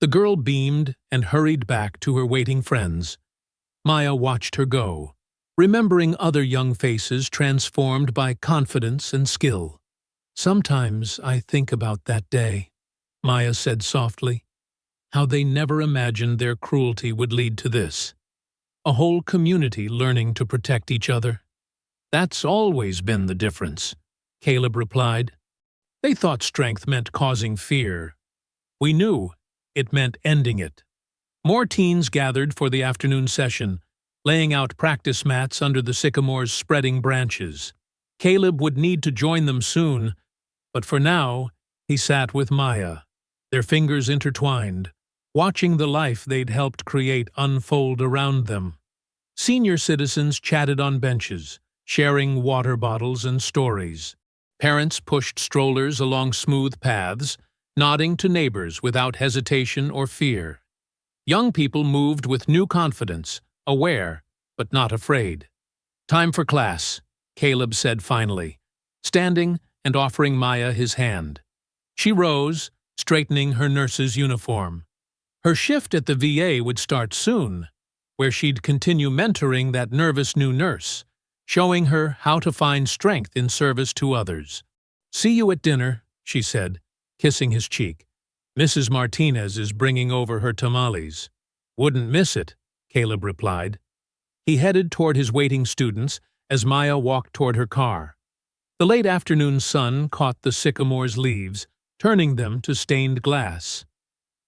The girl beamed and hurried back to her waiting friends. Maya watched her go, remembering other young faces transformed by confidence and skill. Sometimes I think about that day, Maya said softly, how they never imagined their cruelty would lead to this. A whole community learning to protect each other. That's always been the difference, Caleb replied. They thought strength meant causing fear. We knew it meant ending it. More teens gathered for the afternoon session, laying out practice mats under the sycamore's spreading branches. Caleb would need to join them soon, but for now, he sat with Maya, their fingers intertwined, watching the life they'd helped create unfold around them. Senior citizens chatted on benches, sharing water bottles and stories. Parents pushed strollers along smooth paths, nodding to neighbors without hesitation or fear. Young people moved with new confidence, aware, but not afraid. Time for class, Caleb said finally, standing and offering Maya his hand. She rose, straightening her nurse's uniform. Her shift at the VA would start soon, where she'd continue mentoring that nervous new nurse, showing her how to find strength in service to others. See you at dinner, she said, kissing his cheek. Mrs. Martinez is bringing over her tamales. Wouldn't miss it, Caleb replied. He headed toward his waiting students as Maya walked toward her car. The late afternoon sun caught the sycamore's leaves, turning them to stained glass.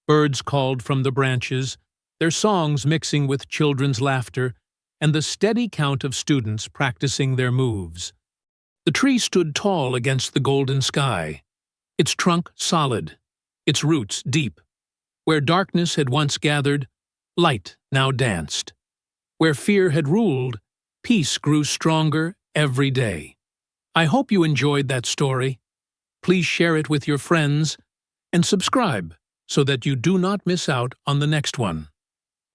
Birds called from the branches, their songs mixing with children's laughter and the steady count of students practicing their moves. The tree stood tall against the golden sky, its trunk solid, its roots deep. Where darkness had once gathered, light now danced. Where fear had ruled, peace grew stronger every day. I hope you enjoyed that story. Please share it with your friends and subscribe so that you do not miss out on the next one.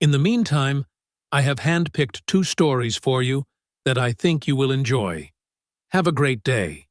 In the meantime, I have handpicked 2 stories for you that I think you will enjoy. Have a great day.